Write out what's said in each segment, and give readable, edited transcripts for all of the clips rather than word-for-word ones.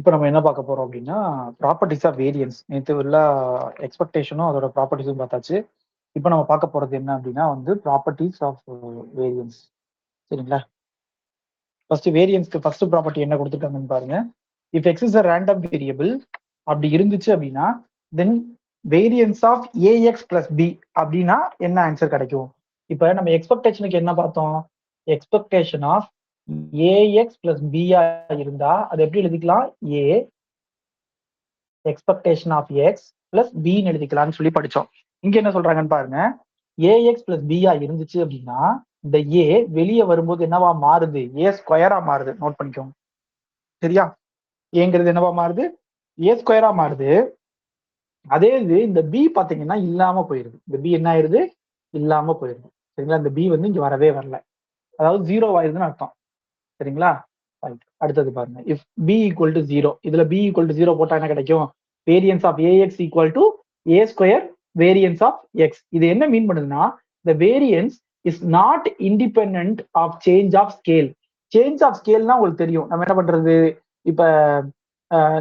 இப்போ நம்ம என்ன பார்க்க போறோம் அப்படின்னா, ப்ராப்பர்ட்டீஸ் ஆஃப் வேரியன்ஸ். நேத்து உள்ள எக்ஸ்பெக்டேஷனும் அதோட ப்ராப்பர்ட்டீஸும் பார்த்தாச்சு. இப்போ நம்ம பார்க்க போறது என்ன அப்படின்னா வந்து ப்ராப்பர்ட்டீஸ் ஆஃப் வேரியன்ஸ். சரிங்களா? ஃபர்ஸ்ட் வேரியன்ஸ்க்கு ஃபர்ஸ்ட் ப்ராப்பர்ட்டி என்ன கொடுத்துருக்காங்கன்னு பாருங்க. If X is a random variable அப்படி இருந்துச்சு அப்படின்னா then variance of AX plus B அப்படின்னா என்ன ஆன்சர் கிடைக்கும்? இப்போ நம்ம எக்ஸ்பெக்டேஷனுக்கு என்ன பார்த்தோம்? எக்ஸ்பெக்டேஷன் ஆஃப் ஏஎக்ஸ் பிளஸ் பியா இருந்தா அது எப்படி எழுதிக்கலாம்? A expectation of X plus பின்னு எழுதிக்கலாம்னு சொல்லி படிச்சோம். இங்க என்ன சொல்றாங்கன்னு பாருங்க. ஏஎக்ஸ் பிளஸ் பியா இருந்துச்சு அப்படின்னா இந்த ஏ வெளியே வரும்போது என்னவா மாறுது? ஏ ஸ்கொயரா மாறுது. நோட் பண்ணிக்கோங்க. சரியா? ஏங்கிறது என்னவா மாறுது? ஏ ஸ்கொயரா மாறுது. அதே இது இந்த பி பாத்தீங்கன்னா இல்லாம போயிருது. இந்த பி என்ன ஆயிருது? இல்லாம போயிருது. சரிங்களா? இந்த பி வந்து இங்க வரவே வரல. அதாவது ஜீரோ ஆயிருதுன்னு அர்த்தம். சரிங்களா? அடுத்தது பாருங்க. If P equal to zero, இதுல பி ஈக்குவல் டு ஜீரோ போட்டா என்ன கிடைக்கும்? Variance of AX equal to A square variance of X. இது என்ன மீன் பண்ணுதுன்னா the variance is not independent of change of scale. Change of ஸ்கேல்னா உங்களுக்கு தெரியும். நம்ம என்ன பண்றது? இப்ப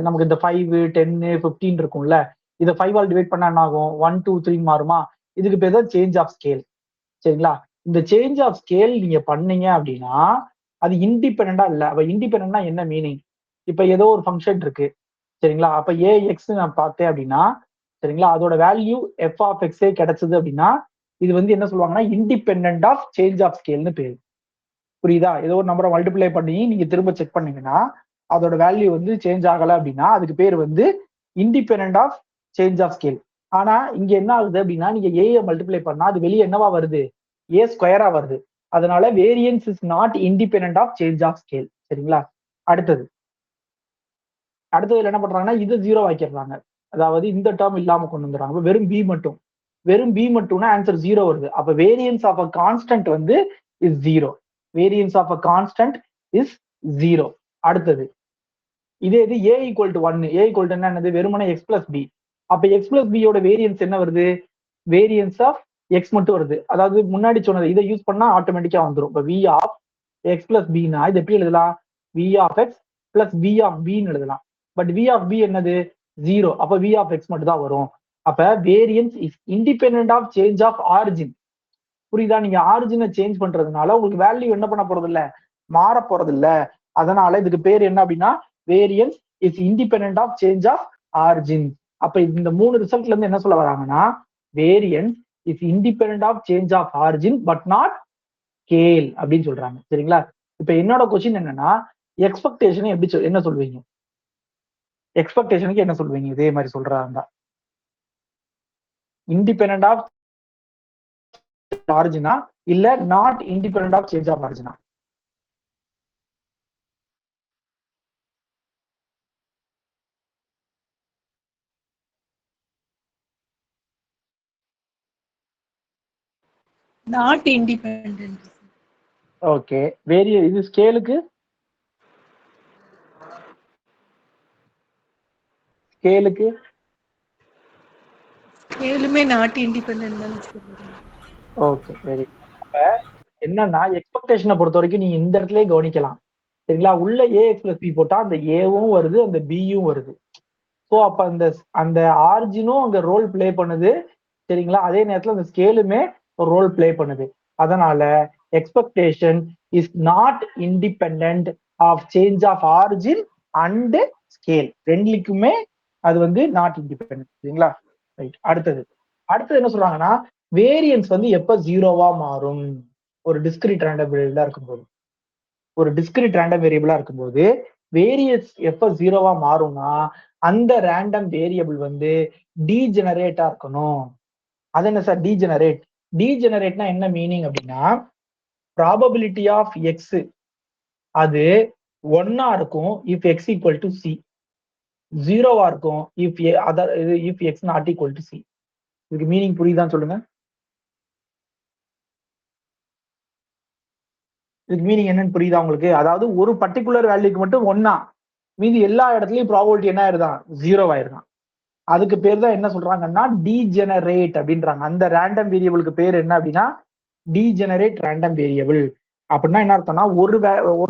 நமக்கு இந்த 5 10 15 இருக்கும்ல, இதை 5 ஆல் டிவைட் பண்ணா என்ன ஆகும்? 1 2 3 மாறுமா? இதுக்கு பேர் தான் சேஞ்ச் ஆஃப் ஸ்கேல். சரிங்களா? இந்த சேஞ்ச் ஆஃப் ஸ்கேல் நீங்க பண்ணீங்க அப்படின்னா அது இண்டிபெண்டா இல்ல. அப்ப இண்டிபெண்டா என்ன மீனிங்? இப்ப ஏதோ ஒரு ஃபங்க்ஷன் இருக்கு. சரிங்களா? அப்ப ஏ எக்ஸ் நான் பார்த்தேன் அப்படின்னா சரிங்களா, அதோட வேல்யூ எஃப் ஆஃப் எக்ஸே கிடைச்சது அப்படின்னா இது வந்து என்ன சொல்லுவாங்கன்னா இண்டிபெண்டன்ட் ஆஃப் சேஞ்ச் ஆஃப் ஸ்கேல்னு பேரு. புரியுதா? ஏதோ ஒரு நம்பரை மல்டிப்ளை பண்ணி நீங்க திரும்ப செக் பண்ணீங்கன்னா அதோட வேல்யூ வந்து சேஞ்ச் ஆகல அப்படின்னா அதுக்கு பேர் வந்து independent of change of scale. ஆனா இங்க என்ன ஆகுது அப்படின்னா நீங்க ஏஐ மல்டிப்ளை பண்ணா அது வெளியே என்னவா வருது? ஏ ஸ்கொயரா வருது. அதனால variance is not independent of change of scale. சரிங்களா? அடுத்ததுல என்ன பண்றாங்கன்னா இது ஜீரோ ஆக்கிடுறாங்க. அதாவது இந்த டேர்ம் இல்லாம கொண்டு வந்துடுறாங்க. வெறும் பி மட்டும். வெறும் பி மட்டும்னா ஆன்சர் ஜீரோ வருது. அப்ப வேரியன்ஸ் ஆஃப் அ கான்ஸ்டன்ட் வந்து is zero. Variance of a constant is zero. அடுத்தது இதே இது A equal to 1. A equal to என்னது? வெறுமனே எக்ஸ் பிளஸ் பி. அப்ப எக்ஸ் பிளஸ் பியோட வேரியன்ஸ் என்ன வருது? வேரியன்ஸ் ஆஃப் எக்ஸ் மட்டும் வருது. அதாவது முன்னாடி சொன்னது இதை யூஸ் பண்ணா ஆட்டோமேட்டிக்கா வந்துடும். இப்போ வி ஆஃப் எக்ஸ் பிளஸ் பின்னா இது எப்படி எழுதலாம்? V of X plus V of பின்னு எழுதலாம். பட் வி ஆஃப் பி என்னது? ஜீரோ. அப்ப வி ஆஃப் எக்ஸ் மட்டும் தான் வரும். அப்ப variance is independent of change of origin. புரியுதா? நீங்க ஆரிஜினை சேஞ்ச் பண்றதுனால உங்களுக்கு வேல்யூ என்ன பண்ண போறது இல்ல, மாற போறது இல்ல. அதனால இதுக்கு பேர் என்ன அப்படின்னா variance is independent of change of origin. அப்ப இந்த மூணு ரிசல்ட்ல இருந்து என்ன சொல்ல வராங்கன்னா variance is independent of change of origin but not scale அப்படின்னு சொல்றாங்க. சரிங்களா? இப்ப என்னோட கொஸ்டின் என்னன்னா எக்ஸ்பெக்டேஷன் எப்படி என்ன சொல்வீங்க? எக்ஸ்பெக்டேஷனுக்கு என்ன சொல்வீங்க? இதே மாதிரி சொல்றாங்க இண்டிபெண்டன்ட் ஆஃப் ஆரிஜினா இல்ல not independent of change of ஆரிஜினா? Not independent. ஓகே. இது ஸ்கேலுக்கு? ஸ்கேலுக்கு ஸ்கேலுமே நாட் இண்டிபெண்டன்ட் தான் சொல்றேன். Okay, very. அப்ப என்னன்னா எக்ஸ்பெக்டேஷனை பொறுத்த வரைக்கும் நீங்க இந்த இடத்துல கவனிக்கலாம். சரிங்களா? உள்ள ஏஎக்ஸ் பிளஸ் பி போட்டா அந்த ஏவும் வருது அந்த பியும் வருது. ஸோ அப்ப அந்த அந்த ஆர்ஜினும் அங்க ரோல் பிளே பண்ணுது. சரிங்களா? அதே நேரத்துல அந்த ஸ்கேலுமே ஒரு ரோல் பிளே பண்ணுது. அதனால expectation is not independent of change of origin and scale. ரெண்டுக்குமே அது வந்து நாட் இண்டிபெண்ட். சரிங்களா? ரைட். அடுத்தது என்ன சொல்றாங்கன்னா வேரியன்ஸ் வந்து எப்ப ஜீரோவா மாறும்? ஒரு டிஸ்கிரிட் ரேண்டம் வேரியபிளா இருக்கும்போது. ஒரு டிஸ்கிரிட் ரேண்டம் வேரியபிளா இருக்கும்போது வேரியன்ஸ் எப்ப ஜீரோவா மாறும்னா அந்த ரேண்டம் வேரியபிள் வந்து டீஜெனரேட்டா இருக்கணும். அது என்ன சார் டீஜெனரேட்? டீஜெனரேட்னா என்ன மீனிங் அப்படின்னா ப்ராபபிலிட்டி ஆஃப் எக்ஸ் அது 1 இருக்கும் if X equal to C. 0 இருக்கும் if X not equal to C. இதுக்கு மீனிங் புரியுதான்னு சொல்லுங்க. இதுக்கு மீனிங் என்னன்னு புரியுதா உங்களுக்கு? அதாவது ஒரு பர்டிகுலர் வேல்யூக்கு மட்டும் 1, மீதி எல்லா இடத்துலயும் ப்ராபபிலிட்டி என்ன ஆயிருதான்? 0 ஆயிருதான். அதுக்கு பேர் தான் என்ன சொல்றாங்கன்னா டீஜெனரேட் அப்படின்றாங்க. அந்த ரேண்டம் வேரியபிளுக்கு பேர் என்ன அப்படின்னா டீஜெனரேட் ரேண்டம் வேரியபிள். அப்படின்னா என்ன அர்த்தம்னா ஒரு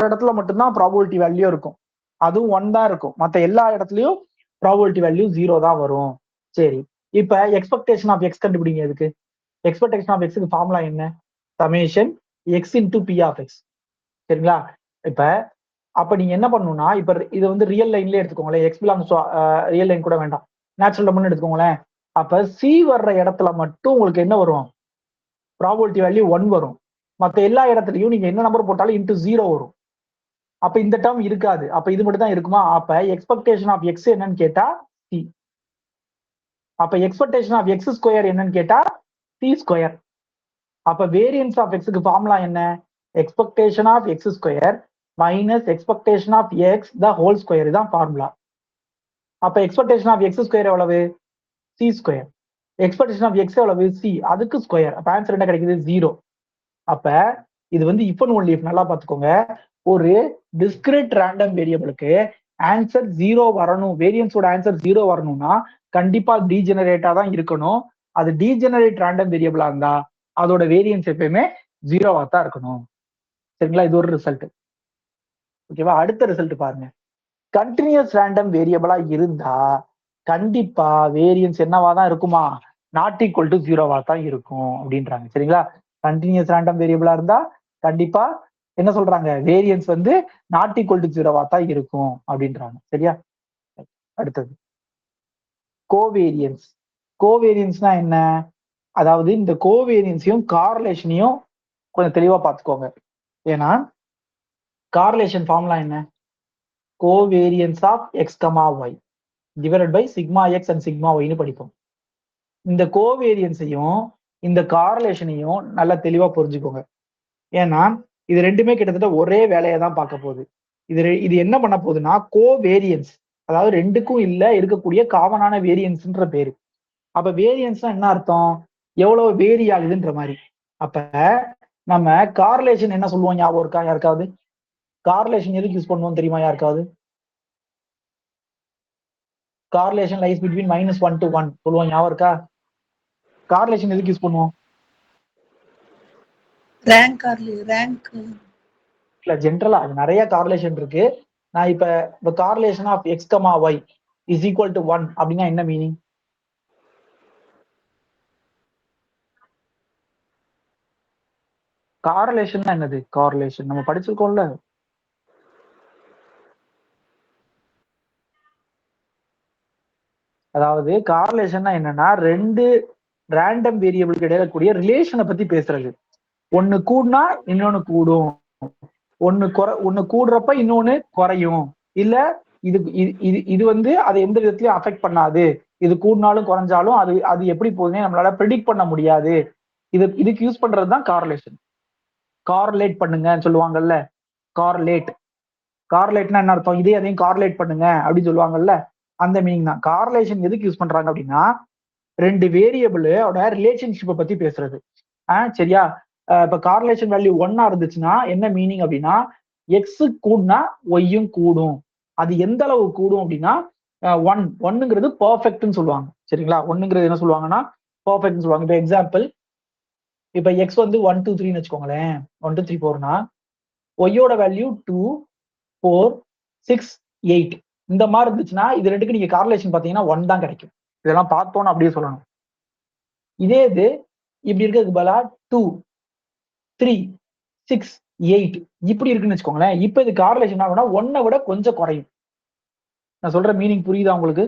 இடத்துல மட்டும்தான் ப்ராபபிலிட்டி வேல்யூ இருக்கும். அதுவும் 1 தான் இருக்கும். மத்த எல்லா இடத்துலயும் ப்ராபபிலிட்டி வேல்யூ 0 தான் வரும். சரி, இப்ப எக்ஸ்பெக்டேஷன் ஆஃப் எக்ஸ் கண்டுபிடிங்க. எதுக்கு? எக்ஸ்பெக்டேஷன் ஆஃப் எக்ஸுக்கு ஃபார்முலா என்ன? Summation X into P of X. சரிங்களா? இப்ப அப்ப நீங்க என்ன பண்ணணும்னா, இப்ப இது வந்து ரியல் லைன்லயே எடுத்துக்கோங்களேன். எக்ஸ் பிலாங்ஸ் ரியல் லைன் கூட வேண்டாம், நேச்சுரல் நம்பர்னு எடுத்துக்கோங்களேன். அப்ப சி வர்ற இடத்துல மட்டும் உங்களுக்கு என்ன வரும்? ப்ராபபிலிட்டி வேல்யூ 1 வரும். மத்த எல்லா இடத்துலயும் நீங்க என்ன நம்பர் போட்டாலும் இன்டூ 0 வரும். அப்ப இந்த டேர்ம் இருக்காது. அப்ப இது மட்டும் தான் இருக்குமா? அப்ப எக்ஸ்பெக்டேஷன் ஆஃப் எக்ஸ் என்னன்னு கேட்டா சி. அப்ப எக்ஸ்பெக்டேஷன் ஆஃப் எக்ஸ் ஸ்கொயர் என்னன்னு கேட்டா சி ஸ்கொயர். அப்ப வேரியன்ஸ் ஆஃப் எக்ஸுக்கு ஃபார்முலா என்ன? Expectation of X square minus expectation of X the whole square தான் ஃபார்முலா. அப்ப எக்ஸ்பெக்டேஷன் ஆஃப் எக்ஸ் ஸ்கொயர் எவ்வளவு? C square. Expectation of X எவ்வளவு? சி. அதுக்கு ஸ்கொயர். அப்ப ஆன்சர் என்ன கிடைக்குது? 0. அப்ப இது வந்து இஃப் அண்ட் ஒன்லி இஃப். நல்லா பார்த்துக்கோங்க. ஒரு டிஸ்கிரிட் ரேண்டம் வேரியபிளுக்கு ஆன்சர் 0 வரணும், வேரியன்ஸோட ஆன்சர் 0 வரணும்னா கண்டிப்பா டீஜெனரேட்டா தான் இருக்கணும். அது டீஜெனரேட் ரேண்டம் வேரியபிளா இருந்தா அதோட வேரியன்ஸ் எப்பயுமே 0வா தான் இருக்கணும். சரிங்களா? இது ஒரு ரிசல்ட். ஓகேவா? அடுத்த ரிசல்ட் பாருங்க. கண்டினியூஸ் ரேண்டம் வேரியபிளா இருந்தா கண்டிப்பா வேரியன்ஸ் என்னவா தான் இருக்குமா? நாட் ஈக்குவல் டு 0வா தான் இருக்கும் அப்படின்றாங்க. சரிங்களா? கண்டினியூஸ் ரேண்டம் வேரியபிளா இருந்தா கண்டிப்பா என்ன சொல்றாங்க? வேரியன்ஸ் வந்து நாட் ஈக்குவல் டு 0வா தான் இருக்கும் அப்படின்றாங்க. சரியா? அடுத்தது கோவேரியன்ஸ். கோவேரியன்ஸ்னா என்ன? அதாவது இந்த கோவேரியன்ஸையும் கார்லேஷனையும் கொஞ்சம் தெளிவா பார்த்துக்கோங்க. ஏன்னா கார்லேஷன் ஃபார்முலா என்ன? Covariance of X comma Y divided by sigma X and sigma ஒய்னு படிப்போம். இந்த கோவேரியன்ஸையும் இந்த கார்லேஷனையும் நல்லா தெளிவா புரிஞ்சுக்கோங்க. ஏன்னா இது ரெண்டுமே கிட்டத்தட்ட ஒரே வேலையை தான் பார்க்க போகுது. இது என்ன பண்ண போகுதுன்னா கோவேரியன்ஸ், அதாவது ரெண்டுக்கும் இல்ல இருக்கக்கூடிய காமனான வேரியன்ஸ்ன்ற பேரு. அப்ப வேரியன்ஸ்னா என்ன அர்த்தம்? எவ்வளவு வேரி ஆகுதுன்ற மாதிரி. அப்ப நம்ம கார்லேஷன் என்ன சொல்லுவோம்? ஞாபகம் இருக்கா யாருக்காவது? கார்லேஷன் எதுக்கு யூஸ் பண்ணுவோம் தெரியுமா யாருக்காவது? கார்லேஷன் லைஸ் பிட்வீன் -1 to 1 சொல்லுவோம், ஞாபகம் இருக்கா? கார்லேஷன் எதுக்கு யூஸ் பண்ணுவோம்? ரேங்க் இல்ல, ஜென்ரலா அது நிறைய கார்லேஷன் இருக்கு. நான் இப்ப correlation of X comma Y is equal to 1 அப்படின்னா என்ன மீனிங்? கார்லேஷன் என்னது? கார்லேஷன் நம்ம படிச்சிருக்கோம்ல. அதாவது கார்லேஷன்னா என்னன்னா ரெண்டு ரேண்டம் வேரியபிளுக்கு இடையில கூடிய ரிலேஷனை பத்தி பேசுறது. ஒண்ணு கூடுனா இன்னொன்னு கூடும், ஒண்ணு கூடுறப்ப இன்னொன்னு குறையும். இல்ல இது இது இது வந்து அதை எந்த விதத்திலயும் அஃபெக்ட் பண்ணாது. இது கூடினாலும் குறைஞ்சாலும் அது அது எப்படி போகுதுன்னே நம்மளால ப்ரெடிக்ட் பண்ண முடியாது. இதுக்கு யூஸ் பண்றதுதான் கார்லேஷன். கார்லேட் பண்ணுங்கன்னு சொல்லுவாங்கல்ல. கார்லேட் கார்லேட்னா என்ன அர்த்தம்? இதே அதையும் கார்லேட் பண்ணுங்க அப்படின்னு சொல்லுவாங்கல்ல. அந்த மீனிங் தான். கார்லேஷன் எதுக்கு யூஸ் பண்றாங்க அப்படின்னா ரெண்டு வேரியபிளோட ரிலேஷன்ஷிப்பை பத்தி பேசுறது. சரியா? இப்ப கார்லேஷன் வேல்யூ 1 இருந்துச்சுன்னா என்ன மீனிங் அப்படின்னா எக்ஸ் கூடுனா ஒய்யும் கூடும். அது எந்த அளவு கூடும் அப்படின்னா 1ங்கிறது பர்ஃபெக்ட்னு சொல்லுவாங்க. சரிங்களா? 1ங்கிறது என்ன சொல்லுவாங்கன்னா பர்ஃபெக்ட்னு சொல்லுவாங்க. இப்ப எக்ஸாம்பிள், இப்ப எக்ஸ் வந்து 1 2 3ன்னு வச்சுக்கோங்களேன். 1 2 3 4னா ஒய்யோட வேல்யூ 2 4 6 8 இந்த மாதிரி இருந்துச்சுன்னா இது ரெண்டுக்கு நீங்க கார்லேஷன் பாத்தீங்கன்னா 1 தான் கிடைக்கும். இதெல்லாம் பார்த்தோன்னு அப்படியே சொல்லணும். இதே இது இப்படி இருக்கிறதுக்கு பதிலா 2 3 6 8 இப்படி இருக்குன்னு வச்சுக்கோங்களேன். இப்ப இது கார்லேஷன் ஆகும்னா 1 விட கொஞ்சம் குறையும். நான் சொல்ற மீனிங் புரியுதா உங்களுக்கு?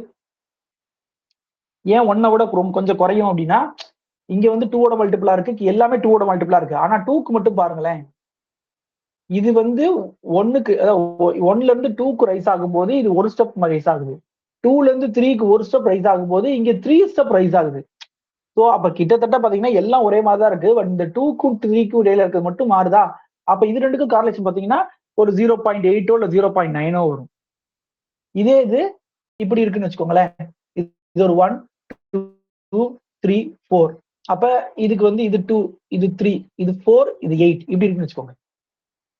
ஏன் 1 விட கொஞ்சம் குறையும் அப்படின்னா இங்க வந்து 2ஓட மல்டிபிளா இருக்கு, எல்லாமே 2ஓட மல்டிபிளா இருக்கு. ஆனா 2க்கு மட்டும் பாருங்களேன். இது வந்து 1க்கு, அதாவது 1ல இருந்து 2க்கு ரைஸ் ஆகும்போது இது ஒரு ஸ்டெப் ரைஸ் ஆகுது. 2ல இருந்து 3க்கு ஒரு ஸ்டெப் ரைஸ் ஆகும்போது இங்க 3 ஸ்டெப் ரைஸ் ஆகுது. ஸோ அப்ப கிட்டத்தட்ட பாத்தீங்கன்னா எல்லாம் ஒரே மாதிரி தான் இருக்கு. பட் இந்த 2க்கும் 3க்கும் இடையில இருக்கிறது மட்டும் மாறுதா? அப்ப இது ரெண்டுக்கும் கார்லேஷன் பாத்தீங்கன்னா ஒரு 0.8ஓ இல்ல 0.9ஓ வரும். இதே இது இப்படி இருக்குன்னு வச்சுக்கோங்களேன். இது ஒரு 1 2 3 4. அப்ப இதுக்கு வந்து இது 2 இது 3 இது 4 இது 8 இப்படி இருக்குன்னு வச்சுக்கோங்க.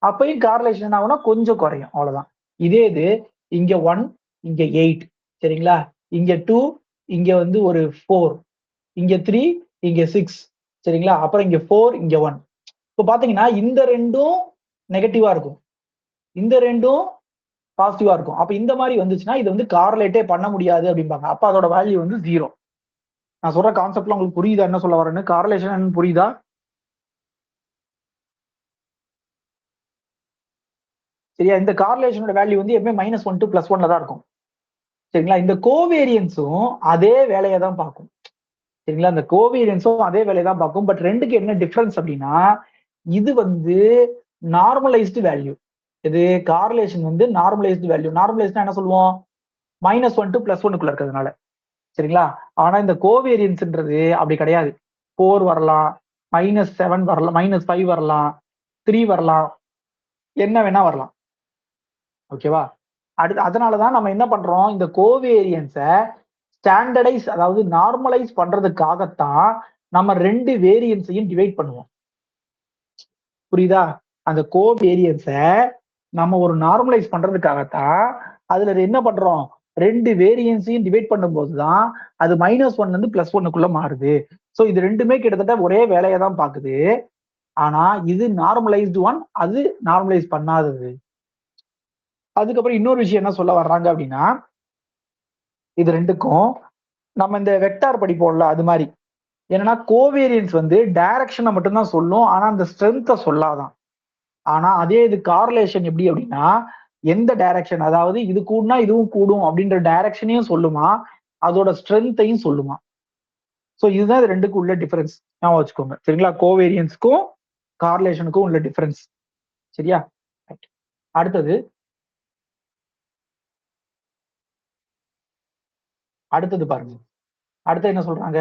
அப்பயும் கார்லேஷன் ஆகும்னா கொஞ்சம் குறையும், அவ்வளவுதான். இதே இது இங்க 1 இங்க 8. சரிங்களா? இங்க 2 இங்க வந்து ஒரு 4 இங்க 3 இங்க 6. சரிங்களா? அப்புறம் இங்க 4 இங்க 1. இப்ப பாத்தீங்கன்னா இந்த ரெண்டும் நெகட்டிவா இருக்கும், இந்த ரெண்டும் பாசிட்டிவா இருக்கும். அப்ப இந்த மாதிரி வந்துச்சுன்னா இது வந்து கார்லேட்டே பண்ண முடியாது அப்படிம்பாங்க. அப்ப அதோட வேல்யூ வந்து 0. நான் சொல்ற கான்செப்ட்ல உங்களுக்கு புரியுதா என்ன சொல்ல வரேன்னு? கார்லேஷன் புரியுதா? சரியா? இந்த கார்லேஷனோட வேல்யூ வந்து எப்பவுமே -1 to +1ல தான் இருக்கும். சரிங்களா? இந்த கோவேரியன்ஸும் அதே வேலையை தான் பார்க்கும். சரிங்களா? இந்த கோவேரியன்ஸும் அதே வேலையை தான் பார்க்கும். பட் ரெண்டுக்கு என்ன டிஃபரன்ஸ் அப்படின்னா, இது வந்து நார்மலைஸ்டு வேல்யூ. இது கார்லேஷன் வந்து நார்மலைஸ்டு வேல்யூ. நார்மலைஸ்ட்னா என்ன சொல்லுவோம்? -1 to +1க்குள்ள இருக்கிறதுனால. சரிங்களா? ஆனா இந்த கோவேரியன்ஸ்ன்றது அப்படி கிடையாது. 4 வரலாம், -7 வரலாம், -5 வரலாம், 3 வரலாம், என்ன வேணா வரலாம். ஓகேவா? அதனாலதான் நம்ம என்ன பண்றோம், இந்த கோவேரியன்ஸை ஸ்டாண்டர்டைஸ், அதாவது நார்மலைஸ் பண்றதுக்காகத்தான் நம்ம 2 வேரியன்ஸையும் டிவைட் பண்ணுவோம். புரியுதா? அந்த கோவேரியன்ஸை நம்ம ஒரு நார்மலைஸ் பண்றதுக்காகத்தான் அதுல என்ன பண்றோம், 2 வேரியன்ஸையும் டிவைட் பண்ணும்போது தான் அது -1ல இருந்து +1க்குள்ள மாறுது. சோ இது ரெண்டுமே கிட்டத்தட்ட ஒரே வேலையை தான் பாக்குது. ஆனா இது நார்மலைஸ்டு ஒன், அது நார்மலைஸ் பண்ணாதது. அதுக்கப்புறம் இன்னொரு விஷயம் என்ன சொல்ல வர்றாங்க அப்படின்னா, இது ரெண்டுக்கும் நம்ம இந்த வெக்டார் படிப்போம்ல அது மாதிரி. என்னன்னா கோவேரியன்ஸ் வந்து டைரக்ஷனை மட்டும்தான் சொல்லும், ஆனா அந்த ஸ்ட்ரென்த்தை சொல்லாதான். ஆனா அதே இது கார்லேஷன் எப்படி அப்படின்னா, எந்த டைரக்ஷன், அதாவது இது கூடுனா இதுவும் கூடும் அப்படின்ற டைரக்ஷனையும் சொல்லுமா, அதோட ஸ்ட்ரென்த்தையும் சொல்லுமா. சோ இதுதான் இது ரெண்டுக்கும் உள்ள டிஃபரன்ஸ். ஞாபகம் வச்சுக்கோங்க. சரிங்களா? கோவேரியன்ஸ்க்கும் கார்லேஷனுக்கும் உள்ள டிஃபரன்ஸ். சரியா? அடுத்தது அடுத்தது பாருங்க. அடுத்து என்ன சொல்றாங்க?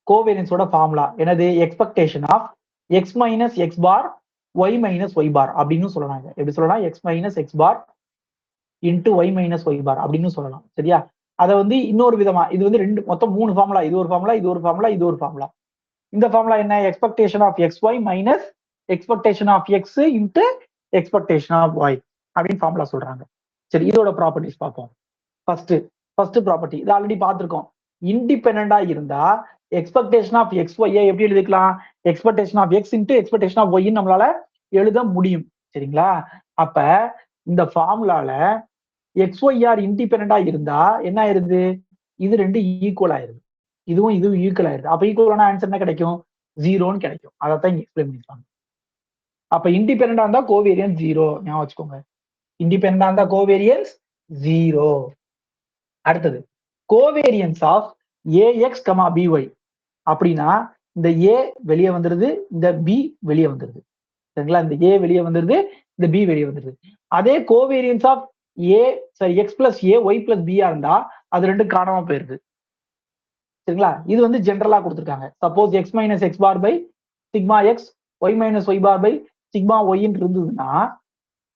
கோவேரியன்ஸோட ஃபார்முலா என்னது? Expectation of x minus X bar Y minus Y bar அப்படின்னு சொல்லலாம். எப்படி சொல்லலாம்? x minus X bar into Y minus Y bar அப்படின்னு சொல்லலாம். சரியா? அதை வந்து இன்னொரு விதமா, இது வந்து மொத்தம் 3 ஃபார்முலா. இது ஒரு ஃபார்முலா, இது ஒரு ஃபார்முலா, இது ஒரு ஃபார்முலா. இந்த ஃபார்முலா என்ன? Expectation of X Y minus expectation of X into expectation of Y அப்படின்னு ஃபார்முலா சொல்றாங்க. சரி, இதோட ப்ராப்பர்ட்டிஸ் பார்ப்போம். ஃபர்ஸ்ட் ப்ராப்பர்ட்டி இது ஆல்ரெடி பார்த்திருக்கோம். இண்டிபெண்டா இருந்தா எக்ஸ்பெக்டேஷன் ஆஃப் எக்ஸ் ஒய் எப்படி எழுதிக்கலாம்? Expectation of X into expectation of Y நம்மளால எழுத முடியும். சரிங்களா? அப்ப இந்த ஃபார்முலால எக்ஸ் ஒய் ஆர் இண்டிபெண்டா இருந்தா என்ன ஆயிருது? இது ரெண்டு ஈக்குவல் ஆயிருது. இதுவும் ஈக்குவல் ஆயிருது. அப்ப ஈக்குவலான ஆன்சர் என்ன கிடைக்கும்? 0ன்னு கிடைக்கும். அதைத்தான் இங்க எக்ஸ்பிளைன் பண்ணிருக்காங்க. அப்ப இண்டிபெண்டா இருந்தா கோவேரியன்ஸ் 0. ஞாபகம் வச்சுக்கோங்க. இண்டிபெண்டா இருந்தா கோவேரியன்ஸ் 0. அடுத்தது covariance of AX comma BY அப்படின்னா இந்த ஏ வெளியே வந்துருது, இந்த பி வெளியே வந்துருது. சரிங்களா? இந்த ஏ வெளியே வந்துருது, இந்த பி வெளியே வந்துருது. அதே covariance of A X plus A Y plus பியா இருந்தா அது ரெண்டும் காணாம போயிருது. சரிங்களா? இது வந்து ஜென்ரலா கொடுத்துருக்காங்க. Suppose X minus X bar by sigma X, Y minus Y bar by sigma ஒய்ன்னு இருந்ததுன்னா,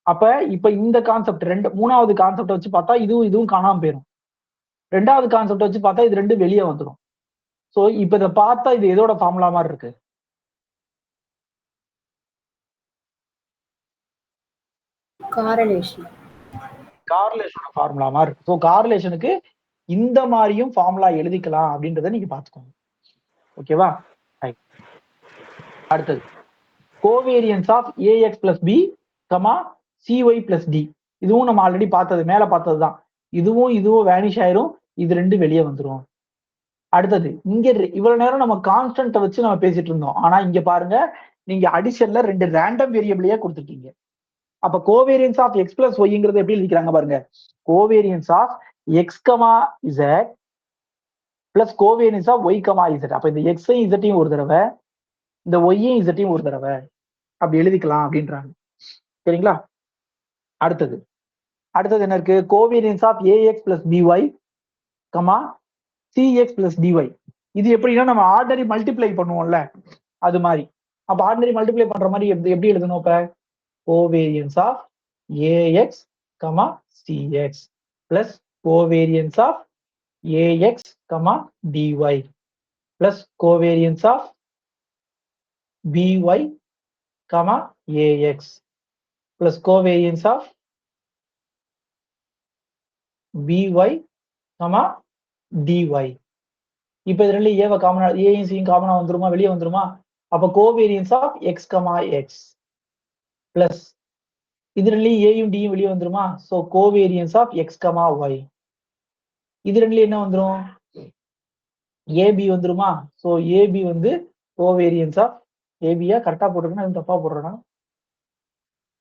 அப்ப இப்ப இந்த கான்செப்ட் மூணாவது கான்செப்ட் வச்சு பார்த்தா இதுவும் காணாம போயிடும். ரெண்டாவது கான்செப்ட் வச்சு பார்த்தா இது ரெண்டும் வெளியே வந்துடும். சோ இப்ப இதை பார்த்தா இது எதோட ஃபார்முலா மாதிரி இருக்கு? கார்லேஷனோட ஃபார்முலா மாதிரி இருக்கு. ஸோ கார்லேஷனுக்கு இந்த மாதிரியும் ஃபார்முலா எழுதிக்கலாம் அப்படின்றத நீங்க பாத்துக்கோங்க. ஓகேவா? அடுத்தது covariance of AX plus B comma CY plus D. இதுவும் நம்ம ஆல்ரெடி பார்த்தது, மேல பார்த்ததுதான். இதுவும் வேனிஷ் ஆயிரும், இது ரெண்டு வெளியே வந்துடும். அடுத்தது இங்க இவ்வளவு நேரம் நம்ம கான்ஸ்டன்ட்டை வச்சு நம்ம பேசிட்டு இருந்தோம். ஆனா இங்க பாருங்க, நீங்க அடிஷன்ல 2 ரேண்டம் வேரியபிளையே கொடுத்துருக்கீங்க. அப்ப கோவேரியன்ஸ் ஆஃப் எக்ஸ் பிளஸ் ஒய்ங்கிறது எப்படி எழுதிக்கிறாங்க பாருங்க. Covariance of X comma Z plus covariance of Y comma Z. அப்ப இந்த எக்ஸையும் இசட்டையும் ஒரு தடவை, இந்த ஒய்யும் இசட்டையும் ஒரு தடவை அப்படி எழுதிக்கலாம் அப்படின்றாங்க. சரிங்களா? அடுத்தது என்ன இருக்கு? Covariance of AX plus BY comma CX plus DY. இது எப்படின்னா நம்ம ஆர்டினரி மல்டிப்ளை பண்ணுவோம்ல அது மாதிரி. அப்ப ஆர்டினரி மல்டிப்ளை பண்ற மாதிரி எப்படி எழுதணும்? இப்ப covariance of AX comma CX plus covariance of AX comma DY plus covariance of BY comma AX plus covariance of BY comma DY. இப்ப இது ரெண்டு ஏவை காமனா, ஏயும் சியும் காமனா வந்துருமா? வெளியே வந்துருமா? அப்ப covariance of X comma X plus இது ரெண்டுலயும் ஏயும் டியும் வெளியே வந்துருமா? So covariance of X comma Y. இது ரெண்டுலயும் என்ன வந்துரும்? ஏபி வந்துருமா? ஸோ ஏபி வந்து கோவேரியன்ஸ் ஆஃப் ஏபியா கரெக்டா போட்டுருக்கேன்னா இது தப்பா போடுறேன்னா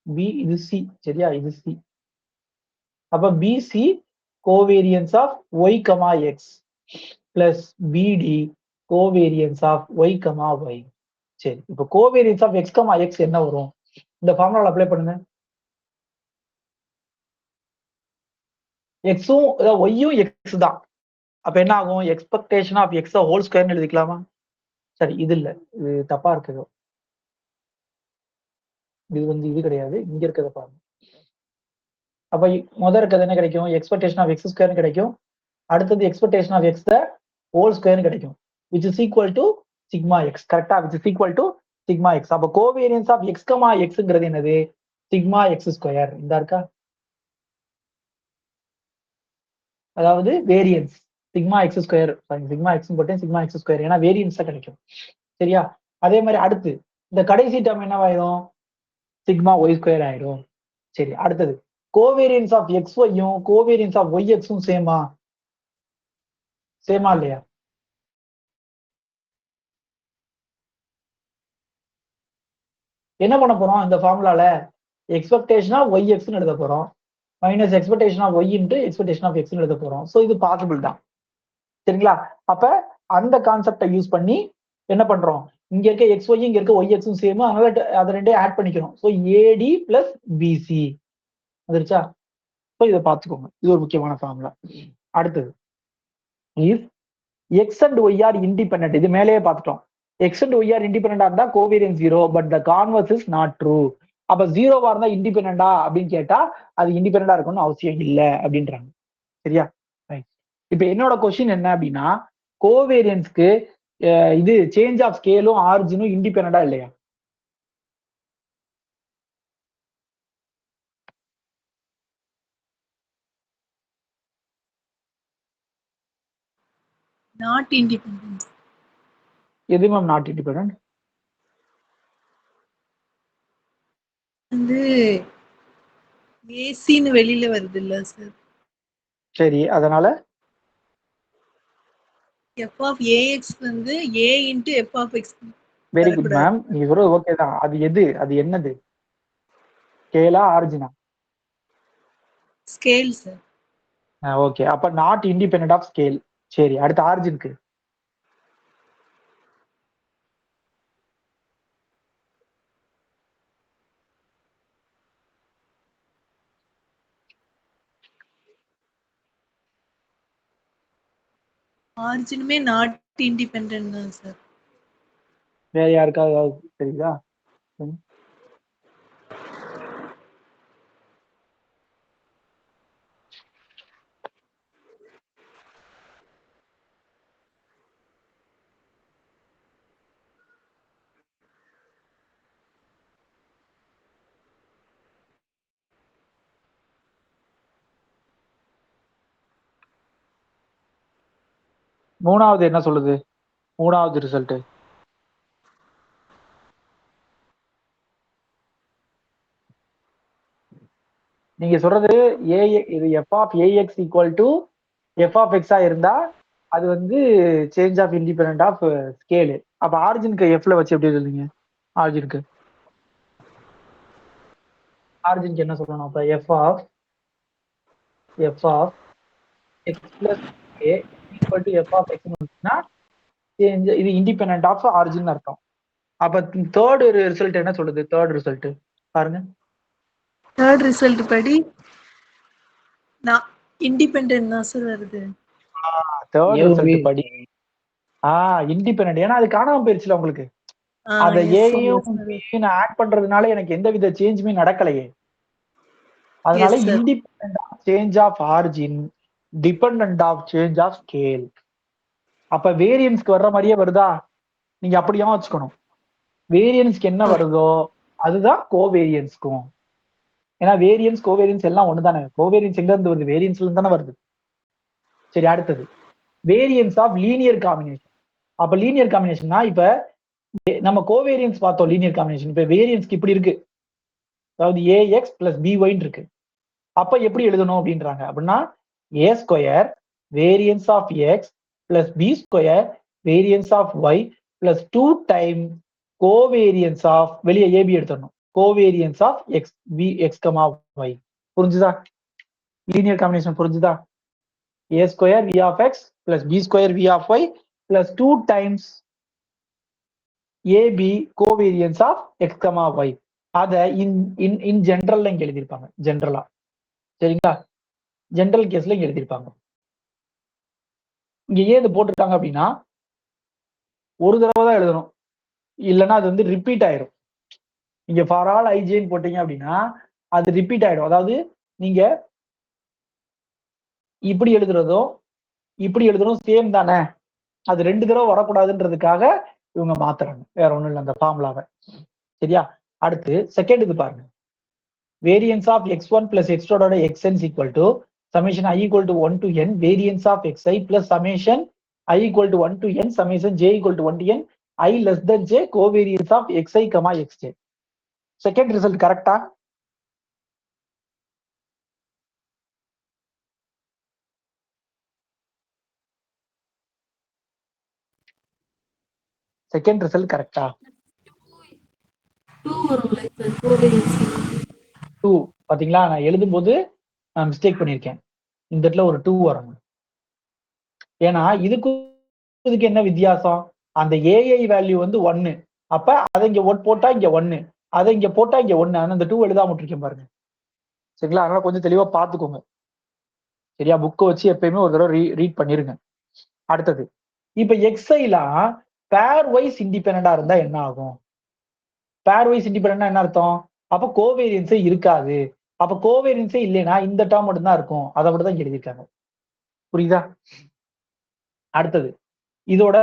பி இது சி. சரியா? இது சி. அப்ப BC covariance of Y comma X plus BD covariance of Y comma Y. சரி, இப்போ covariance of X comma X என்ன வரும்? இந்த ஃபார்முலா அப்ளை பண்ணுங்க. எக்ஸும் ஒய்யும் எக்ஸ் தான். அப்ப என்ன ஆகும்? எக்ஸ்பெக்டேஷன் ஆஃப் எக்ஸ் ஹோல் ஸ்கொயர்னு எழுதிக்கலாமா? சரி, இது இல்ல, இது தப்பா இருக்குது. இது வந்து இது கிடையாது, இங்க இருக்கிறத பாருங்க. அப்ப முதல் இருக்கிறது என்ன கிடைக்கும்? எக்ஸ்பெக்டேஷன் ஆஃப் எக்ஸ் ஸ்கொயர்னு கிடைக்கும். அடுத்தது எக்ஸ்பெக்டேஷன் ஆஃப் எக்ஸ் ஹோல் ஸ்கொயர்னு கிடைக்கும், which is equal to sigma X. கரெக்டா? which is equal to sigma X. அப்ப கோவேரியன்ஸ் ஆஃப் எக்ஸ் கமா எக்ஸ்ங்கிறது என்னது? Sigma X square. இந்த இருக்கா? அதாவது variance sigma X square. Sigma X போட்டேன், சிக்மா எக்ஸ் ஸ்கொயர். ஏன்னா வேரியன்ஸ் தான் கிடைக்கும். சரியா? அதே மாதிரி அடுத்து இந்த கடைசி டேர்ம் என்னவாயிரும்? சிக்மா ஒய் ஸ்கொயர் ஆயிரும். சரி, அடுத்தது கோவேரியன்ஸ் ஆஃப் எக்ஸ் ஒய்யும் கோவேரியன்ஸ் ஆஃப் ஒய் எக்ஸும் சேமா? சேமா இல்லையா? என்ன பண்ண போறோம் இந்த ஃபார்முலால? எக்ஸ்பெக்டேஷன் ஆஃப் ஒய் எக்ஸ்னு எழுத போறோம், minus expectation of Y into expectation of எக்ஸ்னு எழுத போறோம். ஸோ இது பாசிபிள் தான். சரிங்களா? அப்ப அந்த கான்செப்டை யூஸ் பண்ணி என்ன பண்றோம்? இங்க இருக்க எக்ஸ் ஒய் இங்க இருக்க ஒய் எக்ஸும் சேம், அதனால அதை ரெண்டையும் ஆட் பண்ணிக்கிறோம். ஸோ ஏடி பிளஸ் பிசி வந்துருச்சா? ஸோ இதை பார்த்துக்கோங்க, இது ஒரு முக்கியமான ஃபார்முலா. அடுத்தது if X and Y are independent. இது மேலேயே பார்த்துட்டோம். எக்ஸ் அண்ட் ஒய் ஆர் இண்டிபெண்டா இருந்தா covariance zero, but the converse is not true. அப்ப ஜீரோவா இருந்தா இண்டிபெண்டா அப்படின்னு கேட்டா அது இண்டிபெண்டா இருக்கணும்னு அவசியம் இல்லை அப்படின்றாங்க. சரியா? இப்ப என்னோட கொஸ்டின் என்ன அப்படின்னா, கோவேரியன்ஸ்க்கு இது சேஞ்ச் ஆஃப் ஸ்கேலும் ஆரிஜினும் இண்டிபெண்டா இல்லையா? Not independent. எது மேம் நாட் இண்டிபெண்டன்ட்? வந்து ஏசின்னு வெளியில வருது இல்ல சார்? சரி, அதனால எஃப் ஆஃப் ஏஎக்ஸ் வந்து A into F of X very good ma'am, நீங்க சொல்றது ஓகே தான். அது எது? அது என்னது? ஸ்கேலா ஆரிஜினா? Scale sir. ஓகே, அப்ப நாட் இண்டிபெண்டன்ட் ஆஃப் ஸ்கேல். சரி, அடுத்து ஆரிஜினுக்கு. ஆரிஜினுமே நாட் இண்டிபெண்டன்ட் தான் சார். வேற யாருக்காவது ஏதாவது தெரியுதா? மூணாவது என்ன சொல்லுது? மூணாவது ரிசல்ட் நீங்க சொல்றது ஏ, இது F of AX equal to F of எக்ஸா இருந்தா அது வந்து change of independent of scale. அப்ப ஆரிஜினுக்கு எஃப்ல வச்சு எப்படி எழுதுங்க? ஆரிஜினுக்கு ஆரிஜினுக்கு என்ன சொல்லணும்? அப்ப F of X plus A equal to F of எக்ஸ்னா இது இண்டிபெண்டன்ட் ஆஃப் ஆரிஜின் அர்த்தம். அப்ப தேர்ட் ரிசல்ட் என்ன சொல்லுது? தேர்ட் ரிசல்ட் பாருங்க. தேர்ட் ரிசல்ட் படி நான் இண்டிபெண்டன்ட் தான் சார் வருது. தேர்ட் ரிசல்ட் படி இண்டிபெண்டன்ட். ஏன்னா அது காணாம போயிருச்சுல உங்களுக்கு. அத ஏயும் பியும் ஆட் பண்றதுனால எனக்கு எந்த வித சேஞ்சுமே நடக்கலையே. அதனால independent of change of origin, dependent of change of scale. அப்ப வேரியன்ஸ்க்கு வர்ற மாதிரியே வருதா? நீங்க அப்படியும் வச்சுக்கணும். வேரியன்ஸ்க்கு என்ன வருதோ அதுதான் கோவேரியன்ஸ்க்கும். ஏன்னா வேரியன்ஸ் கோவேரியன்ஸ் எல்லாம் ஒண்ணுதானே. கோவேரியன்ஸ் எங்க இருந்து வருது? வேரியன்ஸ்ல இருந்து தானே வருது. சரி, அடுத்தது வேரியன்ஸ் ஆஃப் லீனியர் காம்பினேஷன். அப்ப லீனியர் காம்பினேஷன்னா இப்ப நம்ம கோவேரியன்ஸ் பார்த்தோம், லீனியர் காம்பினேஷன். இப்ப வேரியன்ஸ்க்கு இப்படி இருக்கு. அதாவது ஏஎக்ஸ் பிளஸ் பிஒய்ன்னு இருக்கு. அப்ப எப்படி எழுதணும் அப்படின்றாங்க அப்படின்னா A square variance of X plus B square variance of Y plus 2 time covariance of வெளியே ஏபி எடுத்துடணும் covariance of X B X comma Y. புரிஞ்சுதா? லீனியர் காம்பினேஷன் புரிஞ்சுதா? A square V of X plus B square V of Y plus 2 times AB covariance of X comma Y. அதை in ஜென்ரல்ல இங்க எழுதியிருப்பாங்க. ஜென்ரலா சரிங்களா? General கேஸ்ல இங்க எழுதியிருப்பாங்க. இங்க ஏன் இது போட்டிருக்காங்க அப்படின்னா ஒரு தடவை தான் எழுதணும், இல்லைன்னா அது வந்து ரிப்பீட் ஆயிரும். நீங்க ஃபார் ஆல் ஐஜேன்னு போட்டீங்க அப்படின்னா அது ரிப்பீட் ஆயிடும். அதாவது நீங்க இப்படி எழுதுறதும் இப்படி எழுதுறதும் சேம் தானே, அது 2 தடவை வரக்கூடாதுன்றதுக்காக இவங்க மாத்துறாங்க, வேற ஒண்ணும் இல்லை அந்த ஃபார்முலாவை. சரியா? அடுத்து செகண்ட் இது பாருங்க, variance of x1 plus x2 xn equal to summation I equal to 1 to n variance of xi plus summation I equal to 1 to n summation j equal to 1 to n I less than j covariance of xi comma xj. Second result கரெக்டா? Second result கரெக்டா? 2 பாத்தீங்களா? நான் எழுதும்போது நான் mistake பண்ணியிருக்கேன். இந்த இடத்துல ஒரு 2 வரணும். ஏன்னா இதுக்கு என்ன வித்தியாசம்? அந்த ஏஐ வேல்யூ வந்து 1, அப்ப அதை இங்க போட்டா இங்க 1, அதை இங்க போட்டா இங்க 1. ஆனா இந்த 2 எழுதாம விட்டுருக்கேன் பாருங்க. சரிங்களா? அதனால கொஞ்சம் தெளிவா பாத்துக்கோங்க. சரியா? புக்கை வச்சு எப்பயுமே ஒரு தடவை ரீட் பண்ணிருங்க. அடுத்தது, இப்ப எக்ஸ்ஐலாம் பேர் வைஸ் இண்டிபெண்டா இருந்தா என்ன ஆகும்? பேர் வைஸ் இண்டிபெண்டா என்ன அர்த்தம்? அப்ப கோவேரியன்ஸே இருக்காது. அப்ப கோவேரியன்ஸே இல்லைன்னா இந்த டேர்ம் மட்டும் தான் இருக்கும். அதை மட்டும் தான் எழுதியிருக்காங்க. புரியுதா? அடுத்தது, இதோட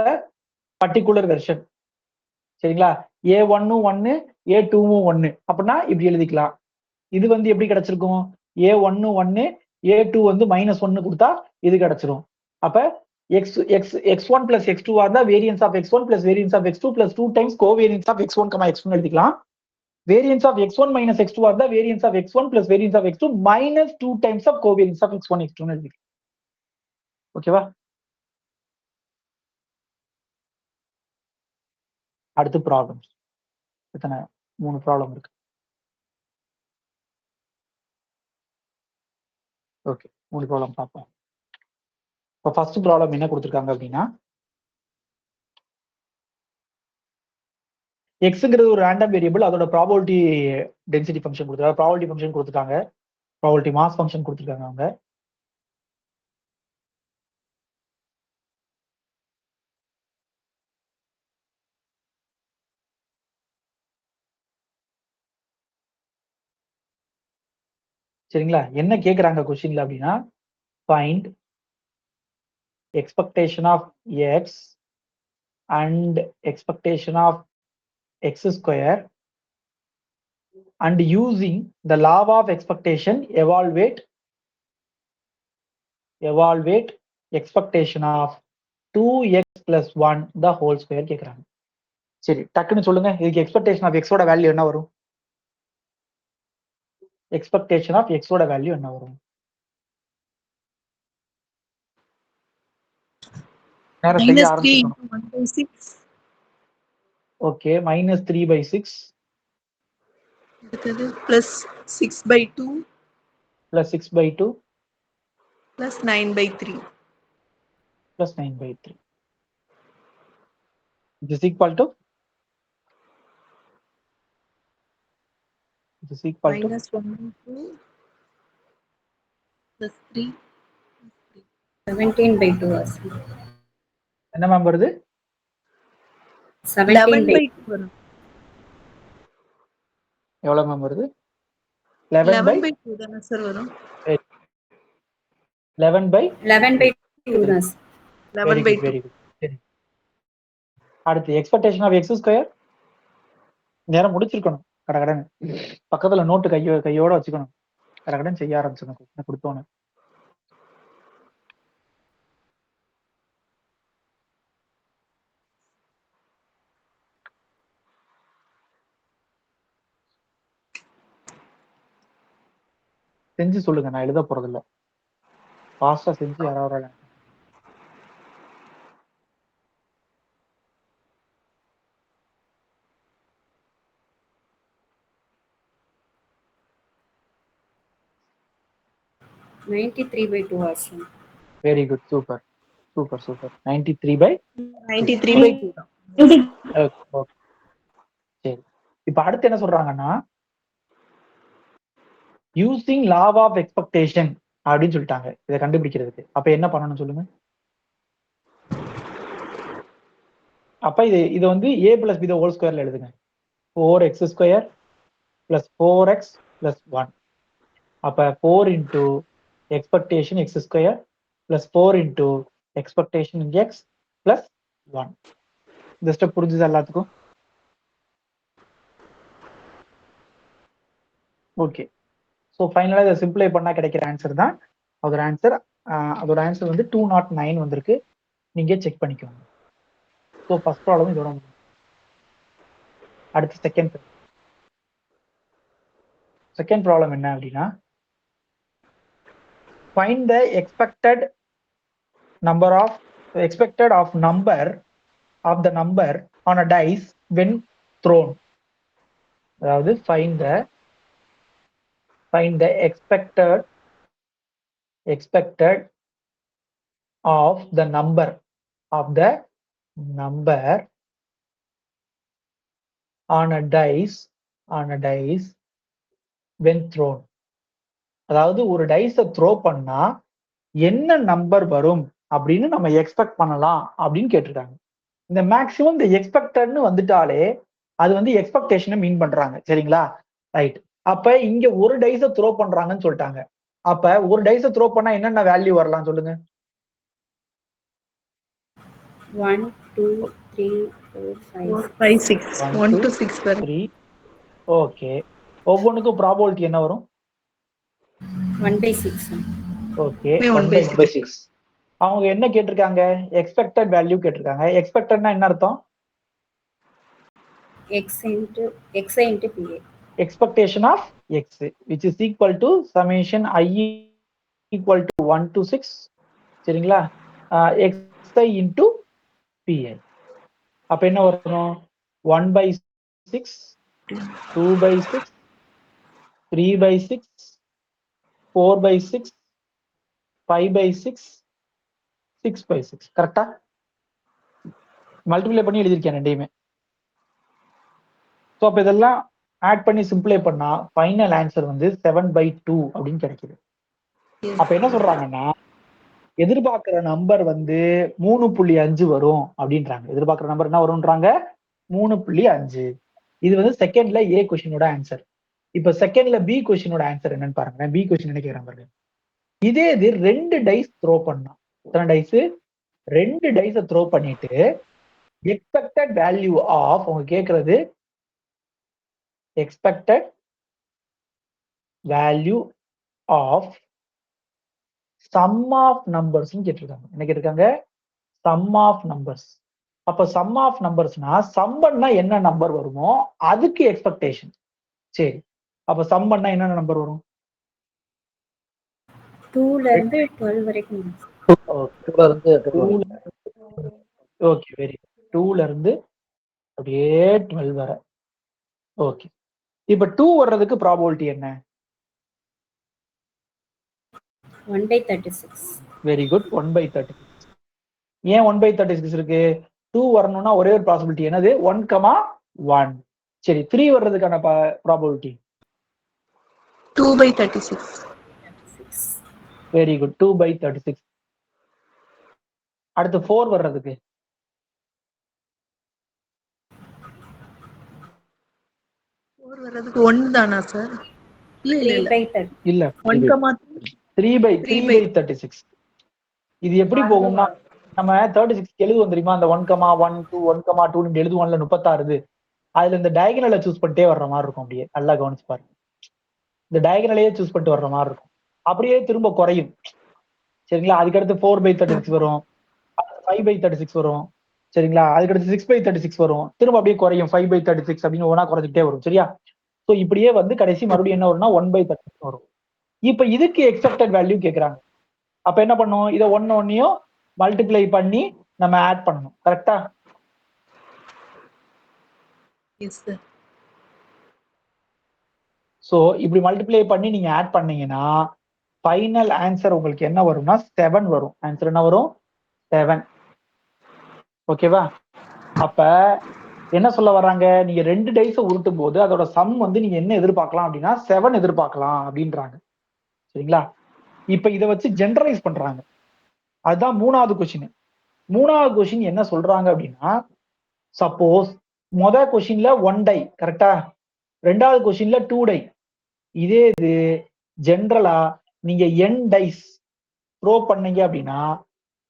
பர்டிகுலர் வெர்ஷன். சரிங்களா? A1 1 A2 1 அப்படின்னா இப்படி எழுதிக்கலாம். இது வந்து எப்படி கிடைச்சிருக்கும்? A1 1 A2 வந்து -1 கொடுத்தா இது கிடைச்சிரும். அப்ப x1 plus x2 இருந்தா variance of x1 plus variance of x2 plus 2 times covariance of x1 x1 எழுதிக்கலாம். Variance of x1 minus x2 இருந்தா variance of x1 plus variance of x2 minus 2 times of covariance of x1 x2 எழுதிக்கலாம். ஓகேவா? அடுத்து problems. எத்தனை? 3 problem இருக்கு. Okay, 3 problem பார்ப்போம். இப்போ first problem என்ன கொடுத்துருக்காங்க அப்படின்னா, எக்ஸ்ங்கிறது ஒரு ரேண்டம் வேரியபிள், அதோட ப்ராபபிலிட்டி டென்சிட்டி ஃபங்க்ஷன் கொடுத்துருக்காங்க, ப்ராபபிலிட்டி ஃபங்க்ஷன் கொடுத்துருக்காங்க, ப்ராபபிலிட்டி மாஸ் ஃபங்க்ஷன் கொடுத்துருக்காங்க அவங்க. சரிங்களா? என்ன கேட்குறாங்க கொஸ்டின்ல அப்படின்னா, find expectation of X and expectation of X square and using the law of expectation evaluate expectation of 2x plus 1 the whole square கேக்குறாங்க. சரி, டக்குன்னு சொல்லுங்க, இதுக்கு எக்ஸ்பெக்டேஷன் ஆஃப் எக்ஸோட வேல்யூ என்ன வரும்? எக்ஸ்பெக்டேஷன் ஆஃப் எக்ஸோட வேல்யூ என்ன வரும்? நேரம் செய்ய ஆரம்பிச்சிடணும். ஓகே, -3/6 அடுத்தது +6/2 plus 6/2 +9/3 plus 9/3 is equal to -1/2 +3 17/2 என்ன மேம் வருது? 11/2 வரும். எவ்வளவு மேம் வருது? 11/2 தானே சார் வரும். 11/2 தான் சார். 11/2. Very good. சரி, அடுத்து எக்ஸ்பெக்டேஷன் ஆஃப் எக்ஸ் ஸ்கொயர். நேரம் முடிச்சிருக்கணும் கடகடன்னு, பக்கத்துல நோட்டு கையோட வச்சுக்கணும், கடகடன்னு செய்ய ஆரம்பிச்சிடணும் கொடுத்தோன்னு. செஞ்சு சொல்லுங்க, நான் எழுத போறது இல்ல. ஃபாஸ்டா செஞ்சு யாராவது very good, super super super. 93/2 தான். சரி, இப்ப அடுத்து என்ன சொல்றாங்கன்னா, யூசிங் லா ஆஃப் எக்ஸ்பெக்டேஷன் அப்படின்னு சொல்லிட்டாங்க இதை கண்டுபிடிக்கிறதுக்கு. அப்ப என்ன பண்ணணும் சொல்லுங்க. அப்ப இது வந்து a பிளஸ் b ஹோல் ஸ்கொயர்ல எழுதுங்க. 4x² plus 4x plus 1. அப்ப 4 into expectation x² plus 4 into expectation x plus 1. இந்த ஸ்டெப் புரிஞ்சுது எல்லாத்துக்கும்? ஓகே. ஸோ ஃபைனலாக இதை சிம்பிளை பண்ணா கிடைக்கிற ஆன்சர் தான் அதோட ஆன்சர். அதோட ஆன்சர் வந்து 209 வந்திருக்கு. நீங்க செக் பண்ணிக்கோங்க. ஸோ ஃபர்ஸ்ட் ப்ராப்ளம் இதோட அடுத்து செகண்ட் ப்ராப்ளம் என்ன அப்படின்னா, find the expected of number of the number on a dice when thrown. அதாவது find the expected of the number on a dice when thrown. அதாவது ஒரு டைஸை த்ரோ பண்ணா என்ன நம்பர் வரும் அப்படின்னு நம்ம எக்ஸ்பெக்ட் பண்ணலாம் அப்படின்னு கேட்டிருக்காங்க. இந்த மேக்சிமம் இந்த எக்ஸ்பெக்டட்னு வந்துட்டாலே அது வந்து எக்ஸ்பெக்டேஷனை மீன் பண்றாங்க. சரிங்களா? ரைட். அப்ப இங்க ஒரு டைஸை த்ரோ பண்றாங்கன்னு சொல்லிட்டாங்க. அப்ப ஒரு டைஸை த்ரோ பண்ணா என்னென்ன வேல்யூ வரலாம் சொல்லுங்க. 1 2 3 4 5 5 6 1 to 6 வரும். 3. ஓகே. ஒவ்வொன்றுக்கும் ப்ராபபிலிட்டி என்ன வரும்? 1/6. ஓகே, 1/6. அவங்க என்ன கேட்டிருக்காங்க? எக்ஸ்பெக்டட் வேல்யூ கேட்டிருக்காங்க. எக்ஸ்பெக்டட்னா என்ன அர்த்தம்? xi into pa. Expectation of x, which is equal to summation I equal to 1 to 6. சரிங்களா? xi into pi. அப்ப என்ன வரும்? 1/6, 2/6, 3/6, 4/6, 5/6, 6/6. கரெக்டா? மல்டிப்ளை பண்ணி எழுதியிருக்கேன் ரெண்டையுமே. ஸோ அப்போ இதெல்லாம் ஆட் பண்ணி சிம்பிளை பண்ணா ஃபைனல் ஆன்சர் வந்து 7/2 அப்படின்னு கிடைக்குது. அப்ப என்ன சொல்றாங்கன்னா, எதிர்பார்க்கிற நம்பர் வந்து 3.5 வரும் அப்படின்றாங்க. எதிர்பார்க்கிற நம்பர் என்ன வரும்ன்றாங்க? 3.5. இது வந்து செகண்ட்ல ஏ கொஸ்டினோட ஆன்சர். இப்ப செகண்ட்ல பி கொஸ்டினோட ஆன்சர் என்னன்னு பாருங்க. பி கொஸ்டின் என்ன கேக்குறாங்க பாருங்க. இதே இது 2 டைஸ் த்ரோ பண்ணா, எத்தனை டைஸ்? 2 டைஸை த்ரோ பண்ணிட்டு எக்ஸ்பெக்டட் வேல்யூ ஆஃப், அவங்க கேட்கறது expected value of sum of numbers கேட்டிருக்காங்க. என்ன கேட்டிருக்காங்க? sum of numbers. அப்ப sum of numbersனா sum பண்ணா என்ன நம்பர் வருமோ அதுக்கு எக்ஸ்பெக்டேஷன். சரி, அப்ப sum பண்ணா என்னென்ன நம்பர் வரும்? 2ல இருந்து 12 வரைக்கும். Okay, very good. 2ல இருந்து அப்படியே 12 வரை. ஓகே. இப்ப 2 வர்றதுக்கு ப்ராபபிலிட்டி என்ன? 1/36. Very good, 1/36. ஏன் 1/36 இருக்கு? 2 வரணும்னா ஒரே ஒரு பாசிபிலிட்டி, என்னது? 1,1. சரி, 3 வர்றதுக்கான ப்ராபபிலிட்டி 2/36. Very good, 2/36. அடுத்து 4 வர்றதுக்கு 1 தானா சார்? இல்ல 3/36. இது எப்படி போகும்னா, நம்ம 36 எழுதுவோம் தெரியுமா? அந்த 1,1 1,2 எழுதுவோம்ல, 36. அதுல இந்த டயகனலை சூஸ் பண்ணிட்டே வர்ற மாதிரி இருக்கும். அப்படியே நல்லா கவனிச்சு பாருங்க. இந்த டயகனலையே சூஸ் பண்ணிட்டு வர்ற மாதிரி இருக்கும். அப்படியே திரும்ப குறையும். சரிங்களா? அதுக்கடுத்து 4/36 வரும், 5/36 வரும். சரிங்களா? அதுக்கடுத்து 6/36 வரும், திரும்ப அப்படியே குறையும். 5/36 அப்படின்னு ஒவ்வொன்றா குறைஞ்சிட்டே வரும். சரியா? ஸோ இப்படியே வந்து கடைசி மறுபடியும் என்ன வரும்னா 1/36 வரும். இப்ப இதுக்கு எக்ஸ்பெக்டட் வேல்யூ கேக்குறாங்க. அப்ப என்ன பண்ணும், இதை ஒன்னையும் மல்டிப்ளை பண்ணி நம்ம ஆட் பண்ணணும். கரெக்டா? Yes sir. சோ இப்படி மல்டிப்ளை பண்ணி நீங்க ஆட் பண்ணீங்கன்னா ஃபைனல் ஆன்சர் உங்களுக்கு என்ன வரும்னா 7 வரும். ஆன்சர் என்ன வரும்? 7. ஓகேவா? அப்ப என்ன சொல்ல வர்றாங்க, நீங்க 2 டைஸை உருட்டும் போது அதோட சம் வந்து நீங்க என்ன எதிர்பார்க்கலாம் அப்படின்னா 7 எதிர்பார்க்கலாம் அப்படின்றாங்க. சரிங்களா? இப்ப இதை வச்சு ஜெனரலைஸ் பண்றாங்க. அதுதான் 3வது கொஸ்டின். 3வது கொஸ்டின் என்ன சொல்றாங்க அப்படின்னா, சப்போஸ் கொஸ்டின்ல 1 டை கரெக்டா, 2வது கொஸ்டின்ல 2 டை. இதே இது ஜெனரலா நீங்க n டைஸ் த்ரோ பண்ணீங்க அப்படின்னா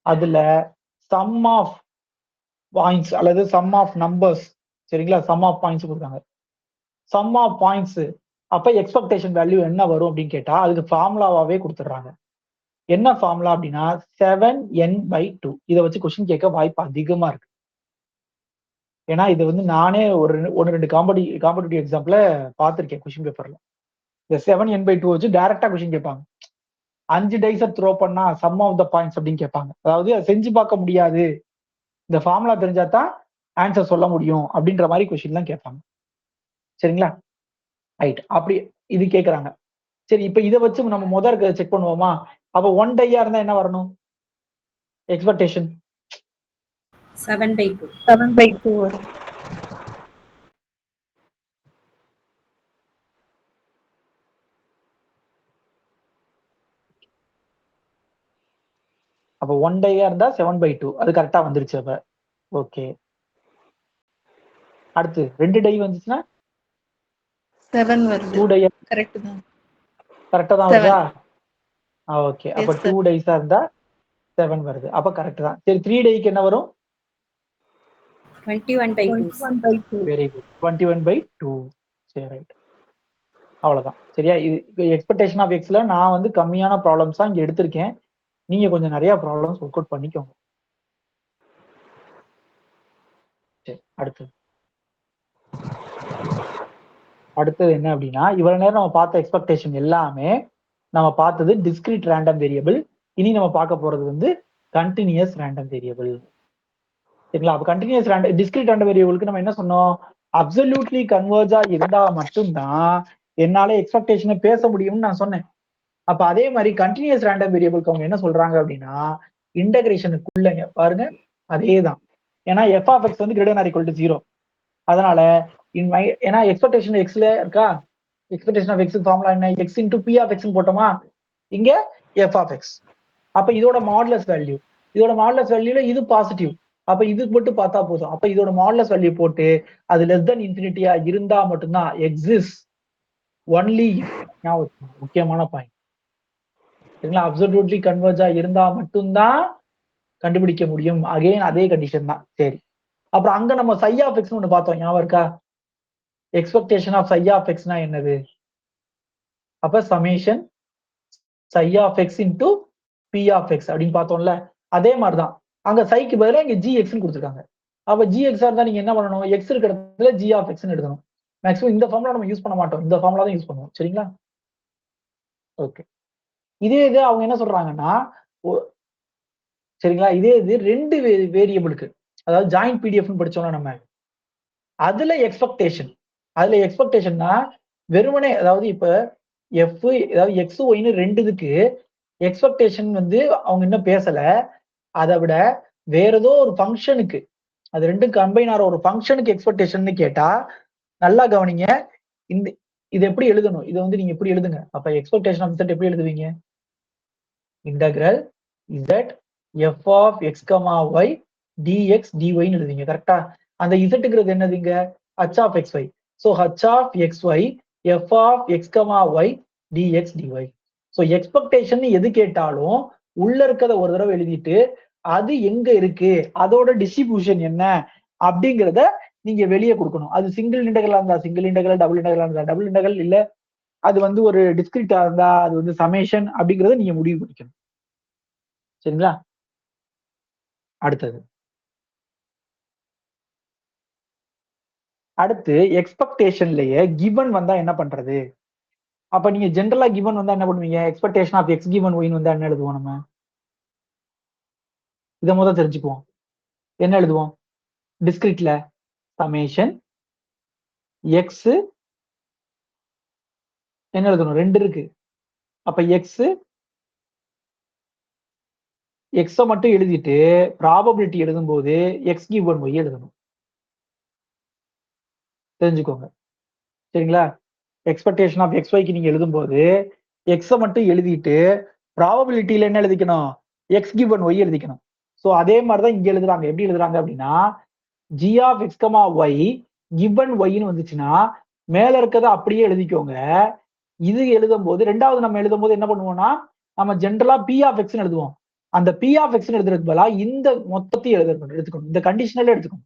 அதுல சம் ஆஃப் பாயிண்ட்ஸ் அல்லது சம் ஆஃப் நம்பர்ஸ், சரிங்களா, சம் ஆஃப் பாயிண்ட்ஸ் கொடுத்தாங்க. சம் ஆஃப் பாயிண்ட்ஸ் அப்ப எக்ஸ்பெக்டேஷன் வேல்யூ என்ன வரும் அப்படின்னு கேட்டா அதுக்கு ஃபார்முலாவாவே கொடுத்துட்றாங்க. என்ன ஃபார்முலா அப்படின்னா 7n/2. இதை வச்சு கொஸ்டின் கேட்க வாய்ப்பு அதிகமா இருக்கு. ஏன்னா இது வந்து நானே ஒன்று ரெண்டு காம்படிட்டிவ் எக்ஸாம்பிள் பார்த்துருக்கேன் கொஸ்டின் பேப்பர்ல. இந்த 7n/2 வச்சு டைரக்டா கொஸ்டின் கேட்பாங்க. 5 டைஸை த்ரோ பண்ணா சம் ஆஃப் த பாயிண்ட்ஸ் அப்படின்னு கேட்பாங்க. அதாவது அதை செஞ்சு பார்க்க முடியாது, இந்த ஃபார்முலா தெரிஞ்சா தான் ஆன்சர் சொல்ல முடியும் அப்படின்ற மாதிரி கொஸ்டின் தான் கேட்பாங்க. சரிங்களா? ரைட். அப்படி இது கேட்கறாங்க. சரி, இப்ப இதை வச்சு நம்ம முதல்ல செக் பண்ணுவோமா? அப்ப 1 டையா இருந்தா என்ன வரணும் எக்ஸ்பெக்டேஷன்? 7/2. 7/2 வரும். அப்ப 1 டையா இருந்தா 7/2. அது கரெக்டா வந்துருச்சு. அப்ப ஓகே. அடுத்து 2 டை வந்துச்சுன்னா 7 வருது. 2 டை கரெக்ட் தான். கரெக்டா தான் வருதா? ஓகே. அப்ப Yes, sir. 2 டைஸா இருந்தா 7 வருது. அப்ப கரெக்ட் தான். சரி, 3 டைக்கு என்ன வரும்? 21/2. 21/2. Very good. 21/2. சரி, ரைட். அவ்வளவுதான். சரியா? இது எக்ஸ்பெக்டேஷன் ஆஃப் எக்ஸ்ல நான் வந்து கம்மியான ப்ராப்ளம்ஸ் தான் இங்க எடுத்திருக்கேன். நீங்க கொஞ்சம் நிறைய ப்ராப்ளம்ஸ் ஒர்க் அவுட் பண்ணிக்கோங்க. சரி, அடுத்தது என்ன அப்படின்னா, இவ்வளவு நேரம் நம்ம பார்த்த எக்ஸ்பெக்டேஷன் எல்லாமே நம்ம பார்த்தது டிஸ்கிரீட் ரேண்டம் வேரியபிள். இனி நம்ம பார்க்க போறது வந்து கண்டினியூஸ் ரேண்டம் வேரியபிள். சரிங்களா? அப்ப கண்டினியூஸ் ரேண்டம் டிஸ்கிரீட் ரேண்டம் வேரியபிளுக்கு நம்ம என்ன சொன்னோம், அப்சல்யூட்லி கன்வர்ஜா இருந்தா மட்டும்தான் என்னால எக்ஸ்பெக்டேஷனை பேச முடியும்னு நான் சொன்னேன். அப்ப அதே மாதிரி கண்டினியூஸ் ரேண்டம் வேரியபிளுக்கு அவங்க என்ன சொல்றாங்க அப்படின்னா இன்டகிரேஷனுக்குள்ளங்க பாருங்க அதேதான். ஏன்னா எஃப் ஆஃப் எக்ஸ் வந்து கிரேட்டர் ஆர் ஈக்குவல் டு 0. அதனால ஏன்னா எக்ஸ்பெக்டேஷன் எக்ஸ்ல இருக்கா, எக்ஸ்பெக்டேஷன் ஆஃப் எக்ஸ் ஃபார்முலா என்ன, X into P of X போட்டோமா, இங்க எஃப் ஆஃப் எக்ஸ். அப்ப இதோட மாடுலஸ் வேல்யூ, இதோட மாடுலஸ் வேல்யூல இது பாசிட்டிவ், அப்ப இது மட்டும் பார்த்தா போதும். அப்ப இதோட மாடுலஸ் வேல்யூ போட்டு அது லெஸ் தென் இன்ஃபினிட்டியா இருந்தா மட்டும்தான் எக்ஸிஸ்ட் ஒன்லி. முக்கியமான பாயிண்ட். சரிங்களா? அப்சல்யூட்லி கன்வர்ஜா இருந்தா மட்டும்தான் கண்டுபிடிக்க முடியும். அகைன் அதே கண்டிஷன் தான். சரி, அப்புறம் அங்க நம்ம சை ஆஃப் எக்ஸ் ஒண்ணு பார்த்தோம், ஞாபகம் இருக்கா? எக்ஸ்பெக்டேஷன் ஆஃப் சை ஆஃப் எக்ஸ்னா என்னது? அப்ப summation psi of X into P of X அப்படின்னு பார்த்தோம்ல. அதே மாதிரிதான் அங்க சைக்கு பதிலாக இங்க ஜி எக்ஸ்ன்னு கொடுத்துருக்காங்க. அப்ப ஜி எக்ஸா இருந்தா நீங்க என்ன பண்ணணும், எக்ஸ் இருக்கிற இடத்துல ஜி ஆஃப் எக்ஸ்ன்னு எடுக்கணும். மேக்ஸிமம் இந்த ஃபார்முலா நம்ம யூஸ் பண்ண மாட்டோம், இந்த ஃபார்முலா தான் யூஸ் பண்ணுவோம். சரிங்களா? ஓகே. இதே இது அவங்க என்ன சொல்றாங்கன்னா, சரிங்களா, இதே இது 2 வேரியபிளுக்கு, அதாவது ஜாயிண்ட் பிடிஎஃப்னு படிச்சோம்னா நம்ம அதுல எக்ஸ்பெக்டேஷன்னா வெறுமனே, அதாவது இப்ப எஃப் அதாவது எக்ஸ் ஒய்னு 2 இதுக்கு எக்ஸ்பெக்டேஷன் வந்து அவங்க இன்னும் பேசல. அதை விட வேற ஏதோ ஒரு ஃபங்க்ஷனுக்கு, அது ரெண்டும் கம்பைன் ஆகிற ஒரு ஃபங்க்ஷனுக்கு எக்ஸ்பெக்டேஷன் கேட்டா நல்லா கவனிங்க. இந்த இது எப்படி எழுதணும், இதை வந்து நீங்க எப்படி எழுதுங்க. அப்ப எக்ஸ்பெக்டேஷன் ஆஃப் இசட் எப்படி எழுதுவீங்க? Integral Z F of X comma Y DX டிஒய்னு எழுதுவீங்க. கரெக்டா? அந்த இசட்டுங்கிறது என்னதுங்க, H of X Y. So H of X Y F of X comma Y DX DY. So expectation எது கேட்டாலும் உள்ள இருக்கிறத ஒரு தடவை எழுதிட்டு அது எங்க இருக்கு, அதோட டிஸ்ட்ரிபியூஷன் என்ன அப்படிங்கிறத நீங்க வெளியே கொடுக்கணும். அது சிங்கிள் இன்டகரலா இருந்தா சிங்கிள் இன்டகரல், டபுள் இன்டகரலா இருந்தா டபுள் இன்டகரல், இல்ல அது வந்து ஒரு டிஸ்கிரிட்டா இருந்தா அது வந்து சமேஷன் அப்படிங்கறத நீங்க முடிவு பண்ணிக்கணும். சரிங்களா? அடுத்து எக்ஸ்பெக்டேஷன்லயே கிவன் வந்தா என்ன பண்றது? அப்ப நீங்க ஜென்ரலா கிவன் வந்தா என்ன பண்ணுவீங்க? எக்ஸ்பெக்டேஷன் ஆஃப் எக்ஸ் கிவன் ஒய்னு வந்தா என்ன எழுதுவோம் நம்ம? இதை முதல் தெரிஞ்சுக்குவோம். என்ன எழுதுவோம்? டிஸ்கிரிட்ல சமேஷன் எக்ஸ் என்ன எழுதணும்? 2 இருக்கு. அப்ப எக்ஸ் எக்ஸ மட்டும் எழுதிட்டு ப்ராபபிலிட்டி எழுதும்போது எக்ஸ் கிவன் ஒய் எழுதணும். தெரிஞ்சுக்கோங்க. சரிங்களா? எக்ஸ்பெக்டேஷன் ஆஃப் எக்ஸ் ஒய்க்கு நீங்க எழுதும்போது எக்ஸ மட்டும் எழுதிட்டு ப்ராபபிலிட்டியில என்ன எழுதிக்கணும்? எக்ஸ் கிவன் ஒய் எழுதிக்கணும். ஸோ அதே மாதிரி தான் இங்க எழுதுறாங்க. எப்படி எழுதுறாங்க அப்படின்னா, G of X comma Y given ஒய்னு வந்துச்சுன்னா மேல இருக்கிறத அப்படியே எழுதிக்கோங்க. இது எழுதும்போது ரெண்டாவது நம்ம எழுதும்போது என்ன பண்ணுவோம்னா, நம்ம ஜென்ரலா பி ஆஃப் எக்ஸ்னு எழுதுவோம். அந்த பி ஆஃப் எக்ஸ்னு எழுதுறதுக்கு பதிலா இந்த மொத்தத்தையும் எடுத்துக்கணும். இந்த கண்டிஷனலே எடுத்துக்கணும்.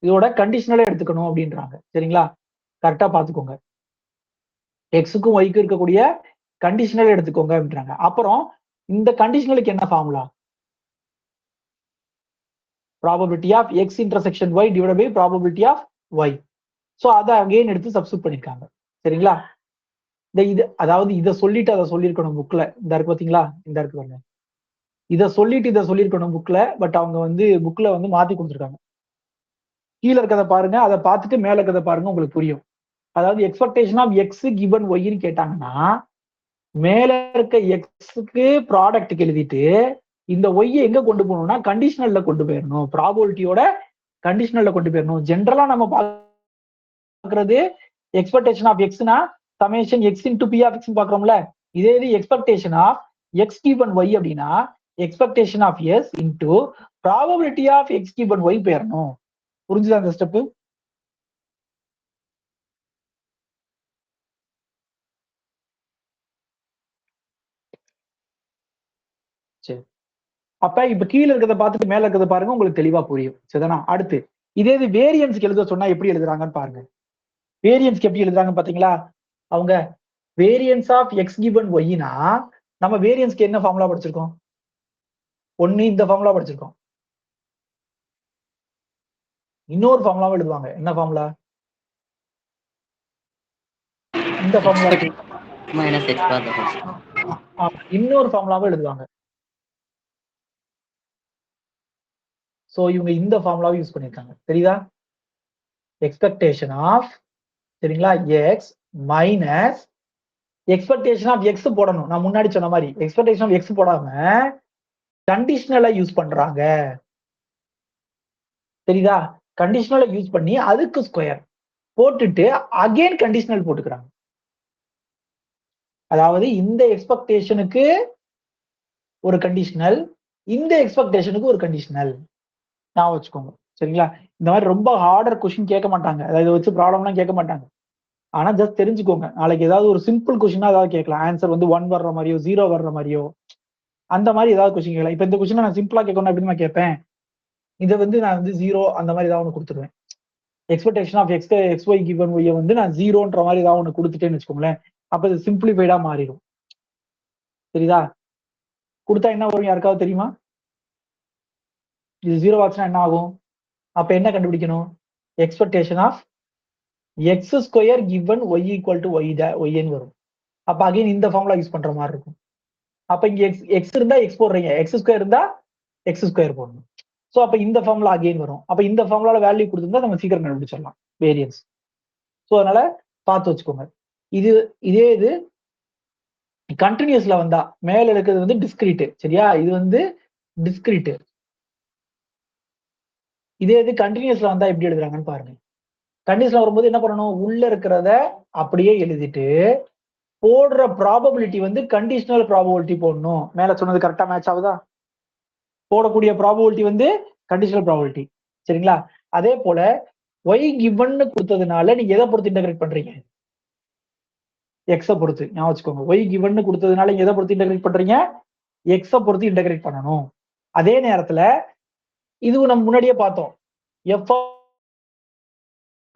இதோட கண்டிஷனலே எடுத்துக்கணும் அப்படின்றாங்க. சரிங்களா? கரெக்டா பாத்துக்கோங்க. எக்ஸுக்கும் ஒய்க்கும் இருக்கக்கூடிய கண்டிஷனல் எடுத்துக்கோங்க அப்படின்றாங்க. அப்புறம் இந்த கண்டிஷனலுக்கு என்ன formula? Probability of X intersection Y divided by probability of Y. So அதை அகைன் எடுத்து சப்ஸ்டிட் பண்ணிருக்காங்க. சரிங்களா? இது அதாவது இதை சொல்லிட்டு அதை சொல்லியிருக்கணும் புக்ல. இந்த இருக்கு பாத்தீங்களா? இந்த இருக்கு பாருங்க. இதை சொல்லிட்டு இதை சொல்லியிருக்கணும் புக்ல. பட் அவங்க வந்து புக்ல வந்து மாத்தி கொடுத்துருக்காங்க. கீழே இருக்கிறத பாருங்க, அதை பார்த்துட்டு மேல இருக்கிறத பாருங்க, உங்களுக்கு புரியும். அதாவது எக்ஸ்பெக்டேஷன் ஆஃப் எக்ஸ் கிவன் ஒய்ன்னு கேட்டாங்கன்னா மேல இருக்க எக்ஸுக்கு ப்ராடக்ட் எழுதிட்டு இந்த ஒய்யை எங்க கொண்டு போகணும்னா கண்டிஷனல்ல கொண்டு போயிடணும். ப்ராபபிலிட்டியோட கண்டிஷனல்ல கொண்டு போயிடணும். ஜென்ரலா நம்ம பாக்குறது எக்ஸ்பெக்டேஷன் ஆஃப் எக்ஸ்னா summation X into P of X பாக்குறோம்ல. இதே இது expectation of X given Y அப்படின்னா expectation of S into probability of X given Y போயிடணும். புரிஞ்சுதா அந்த ஸ்டெப்? சரி. அப்ப இப்ப கீழே இருக்கிறத பார்த்துட்டு மேல இருக்கிறத பாருங்க, உங்களுக்கு தெளிவா புரியும். சரிதானா? அடுத்து இதே இது வேரியன்ஸ்க்கு எழுத சொன்னா எப்படி எழுதுறாங்கன்னு பாருங்க. வேரியன்ஸ்க்கு எப்படி எழுதுறாங்க பாத்தீங்களா? அவங்க வேரியன்ஸ் ஆஃப் எக்ஸ் கிவன் ஒய்னா நம்ம வேரியன்ஸ்க்கு என்ன ஃபார்முலா படிச்சிருக்கோம்? ஒன்னு இந்த ஃபார்முலா படிச்சிருக்கோம். இன்னொரு ஃபார்முலாவும் எழுதுவாங்க. என்ன ஃபார்முலா? இந்த ஃபார்முலா இன்னொரு ஃபார்முலாவும் எழுதுவாங்க. சோ இவங்க இந்த ஃபார்முலாவை யூஸ் பண்ணிருக்காங்க. தெரியுதா? எக்ஸ்பெக்டேஷன் ஆஃப் சரிங்களா X minus expectation of X போடணும். நான் முன்னாடி சொன்ன மாதிரி எக்ஸ்பெக்டேஷன் ஆஃப் எக்ஸ் போடாம கண்டிஷனலா யூஸ் பண்றாங்க. தெரியுதா? கண்டிஷனலை யூஸ் பண்ணி அதுக்கு ஸ்கொயர் போட்டுட்டு அகைன் கண்டிஷனல் போட்டுக்கிறாங்க. அதாவது இந்த எக்ஸ்பெக்டேஷனுக்கு ஒரு கண்டிஷனல், இந்த எக்ஸ்பெக்டேஷனுக்கு ஒரு கண்டிஷனல். நான் வச்சுக்கோங்க. சரிங்களா? இந்த மாதிரி ரொம்ப ஹார்டர் கொஸ்டின் கேட்க மாட்டாங்க. அதாவது வச்சு ப்ராப்ளம்லாம் கேட்க மாட்டாங்க. ஆனா ஜஸ்ட் தெரிஞ்சுக்கோங்க. நாளைக்கு ஏதாவது ஒரு சிம்பிள் கொஸ்டினா ஏதாவது கேட்கலாம். ஆன்சர் வந்து 1 வர்ற மாதிரியோ 0 வர்ற மாதிரியோ அந்த மாதிரி ஏதாவது கொஸ்டின் கேட்கலாம். இப்ப இந்த கொஸ்டின் நான் சிம்பிளா கேட்கணும் அப்படின்னு நான் கேட்பேன். இதை வந்து நான் வந்து 0 அந்த மாதிரி ஏதாவது ஒன்று கொடுத்துருவேன். Expectation of X Y given ஒய்யை வந்து நான் 0ன்ற மாதிரி ஏதாவது ஒன்று கொடுத்துட்டேன்னு வச்சுக்கோங்களேன். அப்ப இது சிம்பிளிஃபைடா மாறிடும். சரிதா? கொடுத்தா என்ன வரும் யாருக்காவது தெரியுமா? இது 0 ஆச்சுன்னா என்ன ஆகும்? அப்ப என்ன கண்டுபிடிக்கணும்? Expectation of X square given Y equal to ஒய்ன்னு வரும். அப்ப அகைன் இந்த ஃபார்முலா யூஸ் பண்ற மாதிரி இருக்கும். அப்ப இங்க எக்ஸ் இருந்தா எக்ஸ் போடுறீங்க, எக்ஸ் ஸ்கொயர் இருந்தா எக்ஸ் ஸ்கொயர் போடணும். ஸோ அப்ப இந்த ஃபார்முலா அகைன் வரும். அப்ப இந்த ஃபார்முலால வேல்யூ கொடுத்துருந்தா நம்ம சீக்கிரம் கண்டுபிடிச்சிடலாம் வேரியன்ஸ். ஸோ அதனால பார்த்து வச்சுக்கோங்க. இதே இது கண்டினியூஸ்ல வந்தா மேல இருக்கிறது வந்து டிஸ்கிரீட். சரியா? இது வந்து டிஸ்கிரீட். இதே இது கண்டினியூஸ்ல வந்தா எப்படி எழுதுறாங்கன்னு பாருங்க. கண்டினியூஸ்ல வரும்போது என்ன பண்ணணும்? உள்ள இருக்கிறத அப்படியே எழுதிட்டு போடுற ப்ராபபிலிட்டி வந்து கண்டிஷனல் ப்ராபபிலிட்டி போடணும். மேல சொன்னது கரெக்டா மேட்ச் ஆகுதா? போடக்கூடிய ப்ராபபிலிட்டி வந்து கண்டிஷனல் ப்ராபபிலிட்டி. சரிங்களா? அதே போல ஒய் கிவன்னு கொடுத்ததுனால நீங்க எதை பொறுத்து இன்டகிரேட் பண்றீங்க? எக்ஸ பொறுத்து. ஞாபகம் வச்சுக்கோங்க. ஒய் கிவன்னு கொடுத்ததுனால நீங்க எதை பொறுத்து இன்டகிரேட் பண்றீங்க? எக்ஸ பொறுத்து இன்டகிரேட் பண்ணணும். அதே நேரத்துல இதுவும் நம்ம முன்னாடியே பார்த்தோம். எஃப்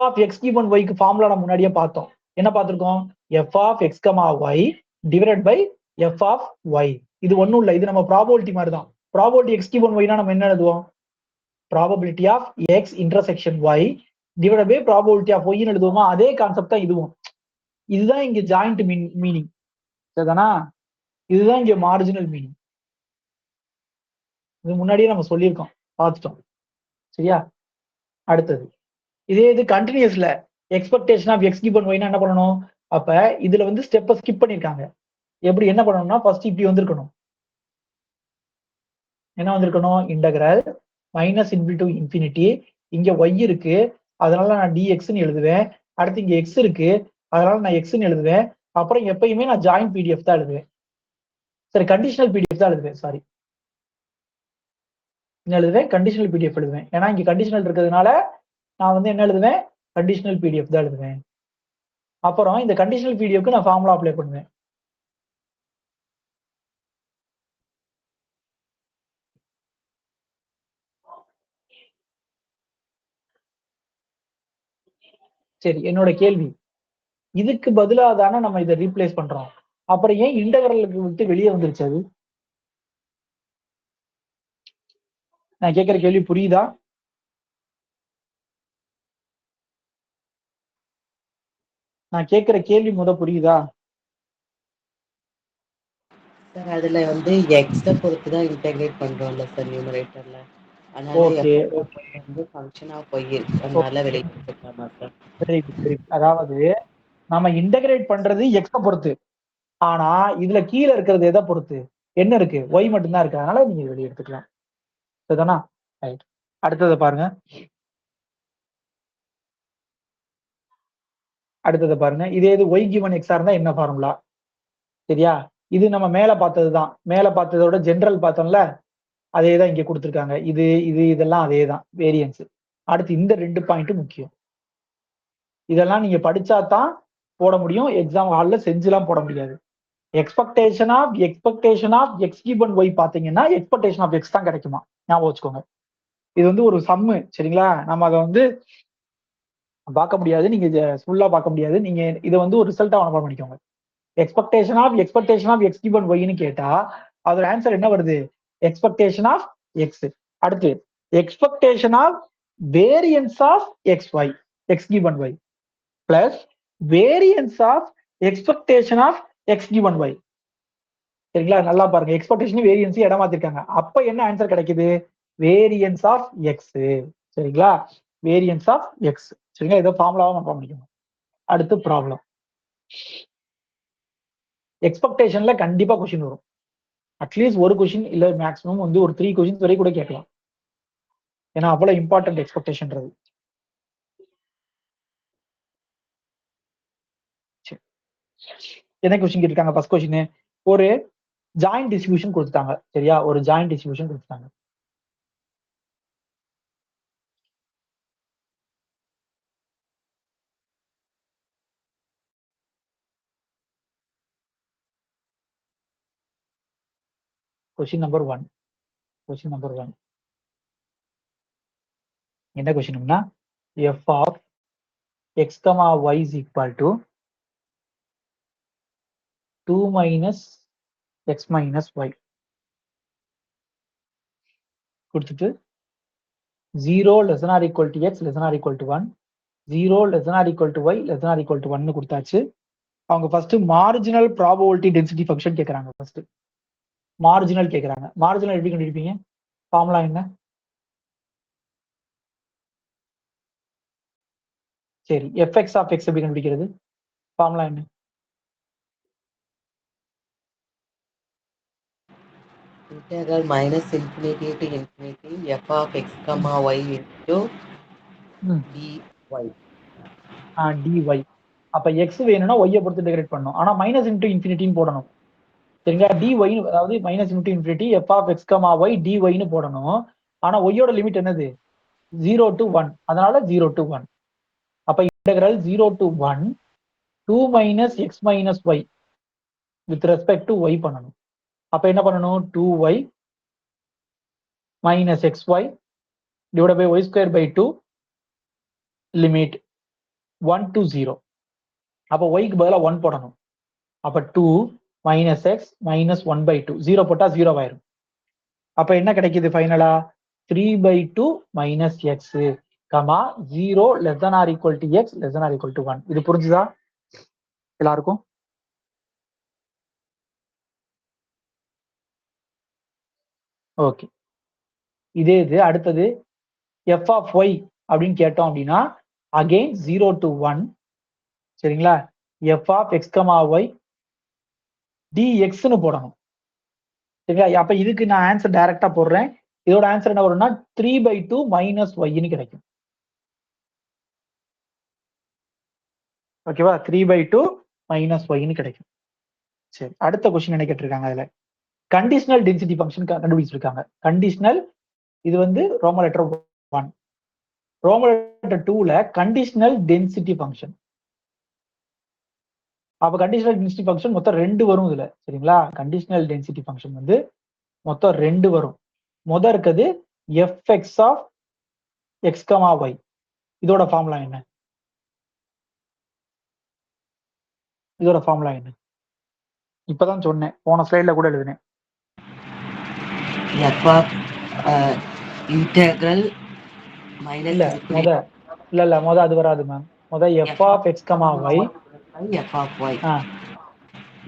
ஆஃப் எக்ஸ் கிவன் ஒய்க்கு ஃபார்முலா நம்ம முன்னாடியே பார்த்தோம். என்ன பார்த்திருக்கோம்? F of X comma Y divided by F of Y. இது ஒண்ணும் இல்லை. இது நம்ம ப்ராபபிலிட்டி மாதிரி தான். ப்ராபபிலிட்டி எக்ஸ் கிவன் ஒய்னா நம்ம என்ன எழுதுவோம்? Probability of X intersection Y divided by probability of ஒய்ன்னு எழுதுவோமா? அதே கான்செப்ட் தான் இதுவும். இதுதான் இங்க ஜாயிண்ட் மீனிங், சரிதானா? இதுதான் இங்க மார்ஜினல் மீனிங். இது முன்னாடியே நம்ம சொல்லியிருக்கோம், பார்த்துட்டோம். சரியா? அடுத்தது இதே இது கண்டினியூஸ்ல எக்ஸ்பெக்டேஷன் ஆஃப் எக்ஸ் கிவன் ஒய்னா என்ன பண்ணணும்? அப்ப இதுல வந்து ஸ்டெப்பை ஸ்கிப் பண்ணிருக்காங்க. எப்படி என்ன பண்ணணும்னா ஃபர்ஸ்ட் இப்படி வந்திருக்கணும். என்ன வந்திருக்கணும்? Integral minus infinity to infinity. இங்க ஒய் இருக்கு, அதனால நான் டிஎக்ஸ்ன்னு எழுதுவேன். அடுத்து இங்க எக்ஸ் இருக்கு, அதனால நான் எக்ஸ்ன்னு எழுதுவேன். அப்புறம் எப்பயுமே நான் ஜாயிண்ட் பிடிஎஃப் தான் எழுதுவேன். சரி, கண்டிஷனல் பிடிஎஃப் தான் எழுதுவேன். சாரி, என்ன எழுதுவேன்? கண்டிஷனல் பிடிஎஃப் எழுதுவேன். ஏன்னா இங்க கண்டிஷனல் இருக்கிறதுனால நான் வந்து என்ன எழுதுவேன்? கண்டிஷனல் பிடிஎஃப் தான் எழுதுவேன். அப்புறம் இந்த கண்டிஷனல் பிடிஎஃப்க்கு நான் ஃபார்முலா அப்ளை பண்ணுவேன். சரி, என்னோட கேள்வி, இதுக்கு பதிலா தானே நம்ம இதை ரீப்ளேஸ் பண்றோம். அப்புறம் ஏன் இன்டகரலுக்கு விட்டு வெளியே வந்துருச்சு? அது நான் கேட்கிற கேள்வி புரியுதா? நான் கேட்கிற கேள்வி புரியுதா? சார் அதுல வந்து எக்ஸை பொறுத்து தான் இன்டெகிரேட் பண்றோம்ல சார் நியூமரேட்டர்ல. ஓகே, அதனால வந்து ஃபங்க்ஷன் ஆஃப் ஒய் அதனால வெளியே எடுத்துக்கலாமா sir? Very good, very good. அதாவது நம்ம இன்டகிரேட் பண்றது எக்ஸ பொறுத்து, ஆனா இதுல கீழே இருக்கிறது எதை பொறுத்து? என்ன இருக்கு? ஒய் மட்டும்தான் இருக்கு, அதனால நீங்க வெளியே எடுத்துக்கலாம். சரிதானா? ரைட். அடுத்ததை பாருங்க. அடுத்ததை பாருங்க. இதே இது ஒய் கிவன் எக்ஸா இருந்தா என்ன ஃபார்முலா? சரியா? இது நம்ம மேல பார்த்ததுதான். மேல பார்த்ததோட ஜென்ரல் பார்த்தோம்ல, அதே தான் இங்க கொடுத்துருக்காங்க. இது இது இதெல்லாம் அதே தான் வேரியன்ஸ். அடுத்து இந்த 2 பாயிண்ட் முக்கியம். இதெல்லாம் நீங்க படிச்சா தான் போட முடியும், எக்ஸாம் ஹால்ல செஞ்சுலாம் போட முடியாது. Expectation of X given Y பாத்தீங்கன்னா எக்ஸ்பெக்டேஷன் ஆஃப் எக்ஸ் தான் கிடைக்குமா, ஞாபகம் வச்சுக்கோங்க. இது வந்து ஒரு சம்மு, சரிங்களா? நம்ம அதை வந்து பார்க்க முடியாது, நீங்க ஃபுல்லா பார்க்க முடியாது. நீங்க இதை வந்து ஒரு ரிசல்ட்டா மனப்பாடம் பண்ணிக்கோங்க. எக்ஸ்பெக்டேஷன் ஆஃப் எக்ஸ் கிவன் ஒய்னு கேட்டா அதோட ஆன்சர் என்ன வருது? Expectation of X. அடுத்து expectation of variance of X Y, X given Y plus variance of expectation of X given Y. சரிங்களா? நல்லா பாருங்க, எக்ஸ்பெக்டேஷன் வேரியன்ஸ் இடம் மாத்திருக்காங்க. அப்ப என்ன ஆன்சர் கிடைக்குது? Variance of X. சரிங்களா? Variance of X. சரிங்களா? இதை ஃபார்முலாவா நம்ம பண்ணிக்கணும். அடுத்து ப்ராப்ளம். எக்ஸ்பெக்டேஷன்ல கண்டிப்பா கொஸ்டின் வரும். அட்லீஸ்ட் ஒரு கொஸ்டின் இல்ல மேக்ஸிமம் வந்து ஒரு 3 கொஸ்டின் வரை கூட கேட்கலாம். ஏன்னா அவ்வளவு இம்பார்ட்டன்ட் எக்ஸ்பெக்டேஷன்றது. என்ன கொஸ்டின் கேட்டிருக்காங்க? ஃபர்ஸ்ட் கொஸ்டின் ஒரு ஜாயிண்ட் டிஸ்ட்ரிபியூஷன் கொடுத்துட்டாங்க. சரியா? ஒரு ஜாயிண்ட் டிஸ்ட்ரிபியூஷன் கொடுத்துட்டாங்க. Question number 1. கொஸ்டின் நம்பர் 1 என்ன கொஸ்டின்னா, f of x, y is equal to 2 minus x minus y கொடுத்துட்டு 0 less than or equal to x less than or equal to 1, 0 less than or equal to y less than or equal to 1 கொடுத்தாச்சு. அவங்க first marginal probability density function கேட்கறாங்க. First marginal கேட்கறாங்க. Marginal எப்படி கண்டுபிடிப்பீங்க? Formula என்ன? சரி, FX of X எப்படி கண்டுபிடிக்கிறது? Formula என்ன? Integral minus infinity to infinity F of X comma Y into DY. DY. அப்ப எக்ஸ் வேணும்னா ஒய்யை பொறுத்து இன்டெகிரேட் பண்ணணும். ஆனா மைனஸ் இன்டூ இன்ஃபினிட்டின்னு போடணும். சரிங்களா? டிஒய், அதாவது minus into infinity F of X comma Y டிஒய்னு போடணும். ஆனா ஒய்யோட லிமிட் என்னது? 0 to 1. அதனால 0 to 1. அப்ப integral 0 to 1 2 minus x minus y with respect to y பண்ணணும். அப்ப என்ன பண்ணணும்? 2y minus xy divided by y square by 2 limit 1 to 0. அப்ப yக்கு பதிலா 1 போடணும். அப்ப 2 minus x minus 1 by 2. 0 போட்டா 0 ஆயிரும். அப்ப என்ன கிடைக்குது ஃபைனலா? 3 by 2 minus x, 0 less than or equal to x less than or equal to 1. இது புரிஞ்சுதா? எல்லாருக்கும்? ஓகே. இதே இது அடுத்தது எஃப் ஆஃப் ஒய் அப்படின்னு கேட்டோம் அப்படின்னா அகெயின் 0 to 1 சரிங்களா, F of X comma Y டிஎக்ஸ்னு போடணும் சரிங்களா. அப்ப இதுக்கு நான் ஆன்சர் டைரக்டா போடுறேன். இதோட ஆன்சர் என்ன வரும்னா 3/2 மைனஸ் ஒய்ன்னு கிடைக்கும். ஓகேவா, 3/2 மைனஸ் ஒய்ன்னு கிடைக்கும். சரி, அடுத்த கொஸ்டின் என்ன கேட்டிருக்காங்க அதுல கண்டிஷனல் டென்சிட்டி ஃபங்க்ஷன் கண்டுபிடிச்சிருக்காங்க. கண்டிஷனல் இது வந்து ரோமன் லெட்டர் 1, ரோமன் லெட்டர் 2ல கண்டிஷனல் டென்சிட்டி ஃபங்க்ஷன். அப்ப கண்டிஷனல் டென்சிட்டி ஃபங்க்ஷன் மொத்தம் 2 வரும் இதுல சரிங்களா. கண்டிஷனல் டென்சிட்டி ஃபங்க்ஷன் வந்து மொத்தம் 2 வரும். மொதல் இருக்குது FX of X comma Y. இதோட ஃபார்முலா என்ன? இதோட ஃபார்முலா என்ன? இப்பதான் சொன்னேன், போன ஸ்லைட்ல கூட எழுதினேன். எஃப் ஆஃப் இன்டெக்ரல் மைனஸ் முத அது வராது மேம். முத F of X comma Y F of Y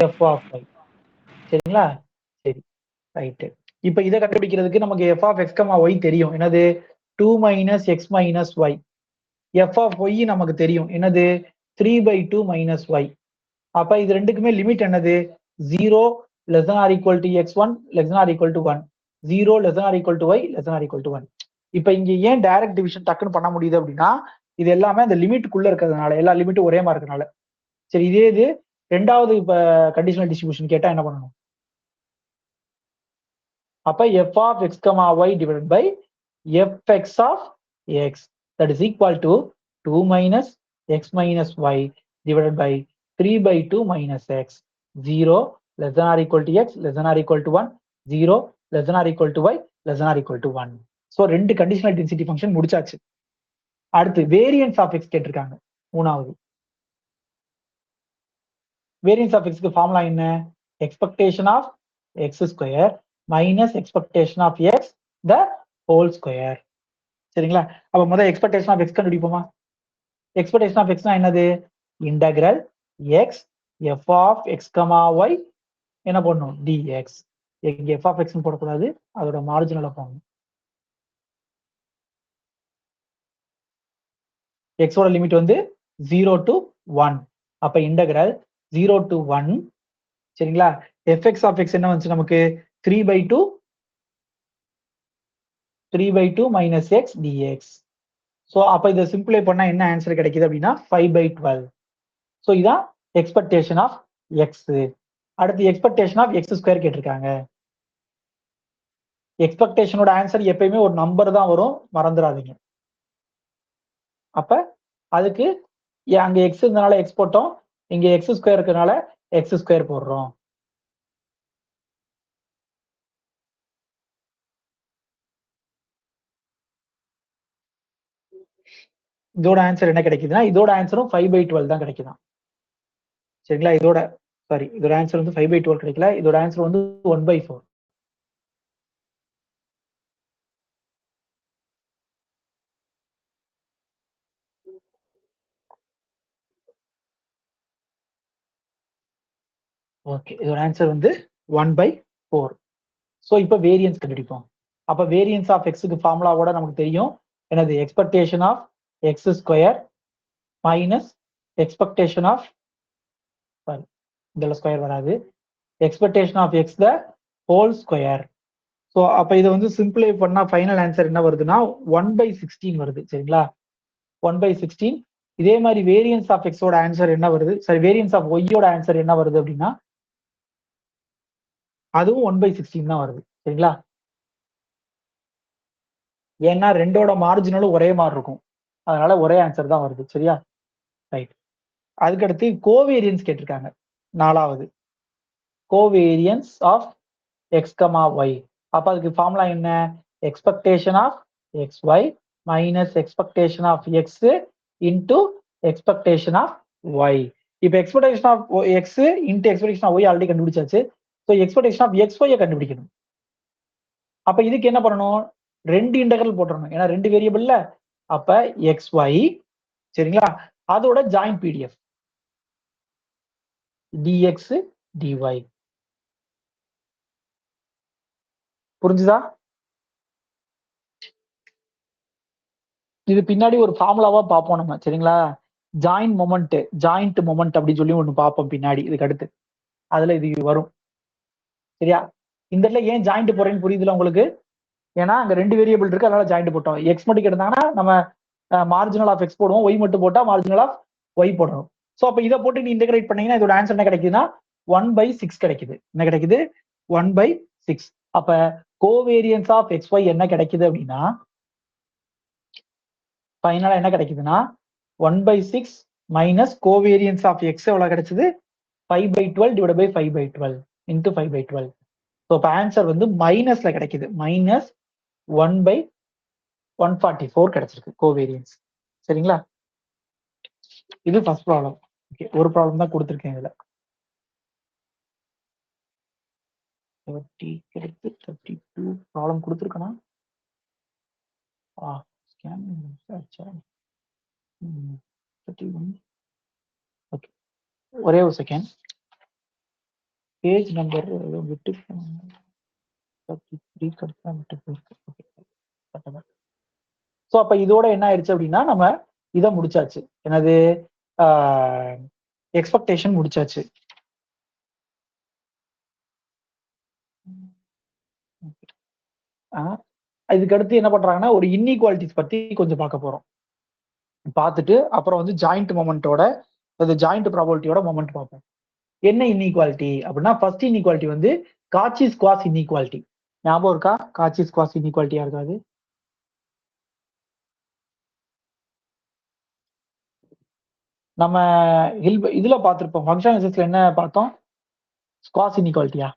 F of Y சரிங்களா. சரி ரைட்டு. இப்ப இதை கண்டுபிடிக்கிறதுக்கு நமக்கு F of X comma Y தெரியும், என்னது 2 minus X minus Y. F of Y நமக்கு தெரியும், என்னது 3/2 மைனஸ் ஒய். அப்ப இது ரெண்டுக்குமே லிமிட் என்னது 0 less than or equal to x1 less than or equal to 1, 0 less than or equal to y less than or equal to 1. இப்ப இங்க ஏன் டைரக்ட் டிவிஷன் டக்குன்னு பண்ண முடியுது அப்படின்னா இது எல்லாமே அந்த லிமிட்டுக்குள்ள இருக்கிறதுனால, எல்லா லிமிட்டும் ஒரே மாதிரி இருக்கனால. சரி, இதே இது ரெண்டாவது இப்ப கண்டிஷனல் டிஸ்ட்ரிபியூஷன் கேட்டா என்ன பண்ணணும்? அப்ப F of X comma Y divided by F X of X that is equal to 2 minus X minus Y divided by 3/2 minus X, 0 less than or equal to x less than or equal to 1, 0 less than or equal to y less than or equal to 1. So ரெண்டு conditional density function முடிச்சாச்சு. அடுத்து variance of X கேட்டிருக்காங்க. மூணாவது variance of எக்ஸ்க்கு formula என்ன? Expectation of X square minus expectation of X the whole square சரிங்களா. அப்ப முதல்ல எக்ஸ்பெக்டேஷன் ஆஃப் எக்ஸ் கண்டுபிடிப்போமா? எக்ஸ்பெக்டேஷன் ஆஃப் எக்ஸ்னா என்னது? Integral X F of X comma Y என்ன பண்ணும் டிஎக்ஸ். இங்க எஃப் ஆஃப் எக்ஸ் போடக்கூடாது, அதோட மார்ஜினல போடணும். எக்ஸோட லிமிட் வந்து 0 to 1. அப்ப இன்டகிரல் 0 to 1 சரிங்களா. எஃப்எக்ஸ் ஆஃப் எக்ஸ் என்ன வந்துச்சு நமக்கு 3/2 மைனஸ் எக்ஸ் டிஎக்ஸ். ஸோ அப்ப இதை சிம்பிளை பண்ணா என்ன ஆன்சர் கிடைக்குது அப்படின்னா 5/12. ஸோ இதான் எக்ஸ்பெக்டேஷன் ஆஃப் எக்ஸ். அடுத்து எக்ஸ்பெக்டேஷன் ஆஃப் எக்ஸ் ஸ்கொயர் கேட்டிருக்காங்க. எக்ஸ்பெக்டேஷனோட ஆன்சர் எப்பயுமே ஒரு நம்பர் தான் வரும், மறந்துடாதீங்க. அப்ப அதுக்கு அங்க எக்ஸ் இருந்தனால எக்ஸ் போட்டோம், இங்க எக்ஸ் ஸ்கொயர் இருக்கிறதுனால எக்ஸ் ஸ்கொயர் போடுறோம். இதோட ஆன்சர் என்ன கிடைக்குதுன்னா இதோட ஆன்சரும் 5/12 தான் கிடைக்குதான் சரிங்களா. இதோட ஆன்சர் வந்து 5/12 கிடைக்கல, இதோட ஆன்சர் வந்து 1/4. ஓகே, இதோட ஆன்சர் வந்து 1/4. ஸோ இப்போ வேரியன்ஸ் கண்டுபிடிப்போம். அப்ப வேரியன்ஸ் ஆஃப் எக்ஸுக்கு ஃபார்முலாவோட நமக்கு தெரியும், என்னது expectation of X square minus expectation of இதுல ஸ்கொயர் வராது, expectation of X the whole square. So அப்ப இதை வந்து சிம்பிளை பண்ணா ஃபைனல் ஆன்சர் என்ன வருதுன்னா 1/16 வருது சரிங்களா. 1/16. இதே மாதிரி வேரியன்ஸ் ஆஃப் எக்ஸோட ஆன்சர் என்ன வருது, சரி வேரியன்ஸ் ஆஃப் ஒய்யோட ஆன்சர் என்ன வருது அப்படின்னா அதுவும் 1/16 தான் வருது சரிங்களா. ஏன்னா ரெண்டோட மார்ஜினலும் ஒரே மாதிரி இருக்கும், அதனால ஒரே ஆன்சர் தான் வருது சரியா. ரைட். அதுக்கடுத்து கோவேரியன்ஸ் கேட்டிருக்காங்க. நாலாவது covariance of X comma Y. அப்ப அதுக்கு ஃபார்முலா என்ன? Expectation of X Y minus expectation of X into expectation of Y. இப்போ expectation of X into expectation of Y already கண்டுபிடிச்சாச்சு. ஸோ எக்ஸ்பெக்டேஷன் ஆஃப் எக்ஸ் ஒய்யை கண்டுபிடிக்கணும். அப்ப இதுக்கு என்ன பண்ணணும்? ரெண்டு இன்டகரல் போட்டுறணும், ஏன்னா ரெண்டு வேரியபிள்ல. அப்ப எக்ஸ் ஒய் சரிங்களா, அதோட ஜாயின் பிடிஎஃப். dx dy. புரிஞ்சுதா? இது பின்னாடி ஒரு ஃபார்முலாவா பார்ப்போம் நம்ம, சரிங்களா? ஜாயிண்ட் மொமெண்ட் அப்படின்னு சொல்லி ஒண்ணு பார்ப்போம் பின்னாடி இதுக்கு அடுத்து. அதுல இது வரும், சரியா? இந்த இடத்துல ஏன் ஜாயிண்ட் போறேன்னு புரியுதுல உங்களுக்கு? ஏன்னா அங்க 2 வேரியபிள் இருக்கு, அதனால ஜாயிண்ட் போட்டோம். எக்ஸ் மட்டும் கேட்டாங்கன்னா நம்ம மார்ஜினல் ஆஃப் எக்ஸ் போடுவோம், ஒய் மட்டும் போட்டா மார்ஜினல் ஆஃப் ஒய் போடணும். ஸோ அப்ப இதை போட்டு நீ இன்டெகிரேட் பண்ணீங்கன்னா இதோட ஆன்சர் என்ன கிடைக்குதுன்னா 1/6 கிடைக்குது. என்ன கிடைக்குது? 1/6. அப்ப கோவேரியன்ஸ் ஆஃப் எக்ஸ் ஒய் என்ன கிடைக்குது அப்படின்னா, ஃபைனலா என்ன கிடைக்குதுன்னா 1/6 மைனஸ் கோவேரியன்ஸ் ஆஃப் எக்ஸ் எவ்வளவு கிடைச்சது? 5/12 டிவைட் பை 5/12 இன்டூ 5/12. ஸோ இப்போ ஆன்சர் வந்து மைனஸ்ல கிடைக்குது, மைனஸ் 1/144 கிடைச்சிருக்கு கோவேரியன்ஸ். சரிங்களா? இது ஃபர்ஸ்ட் ப்ராப்ளம். ஓகே, ஒரு ப்ராப்ளம் தான் கொடுத்துருக்கேன் இதுல. 30 கிடைத்து 32 ப்ராப்ளம் கொடுத்துருக்கனா? ஸ்கேன் 31. ஓகே, ஒரே ஒரு செகண்ட். பேஜ் நம்பர் விட்டு 33 கிடைச்சா விட்டு போயிருக்கு. ஸோ அப்ப இதோட என்ன ஆயிடுச்சு அப்படின்னா நம்ம இதை முடிச்சாச்சு. என்னது? எக்ஸ்பெக்டேஷன் முடிச்சாச்சு. இதுக்கு அடுத்து என்ன பண்றாங்கன்னா ஒரு இன்இக்வாலிட்டிஸ் பத்தி கொஞ்சம் பார்க்க போறோம். பார்த்துட்டு அப்புறம் வந்து ஜாயிண்ட் மொமெண்டோட ஜாயிண்ட் ப்ராபபிலிட்டியோட மொமெண்ட் பார்ப்போம். என்ன இன்இக்வாலிட்டி அப்படின்னா, ஃபர்ஸ்ட் இன்இக்வாலிட்டி வந்து காச்சி ஸ்குவாஸ் இன்இக்வாலிட்டி. ஞாபகம் இருக்கா? காச்சி ஸ்குவாஸ் இன்இக்வாலிட்டியா இருக்காது? நம்ம இதுல பார்த்திருப்போம், ஃபங்க்ஷன் எஸ்எஸ்ல என்ன பார்த்தோம்? ஸ்குவாஸ் இன்இக்வாலிட்டியா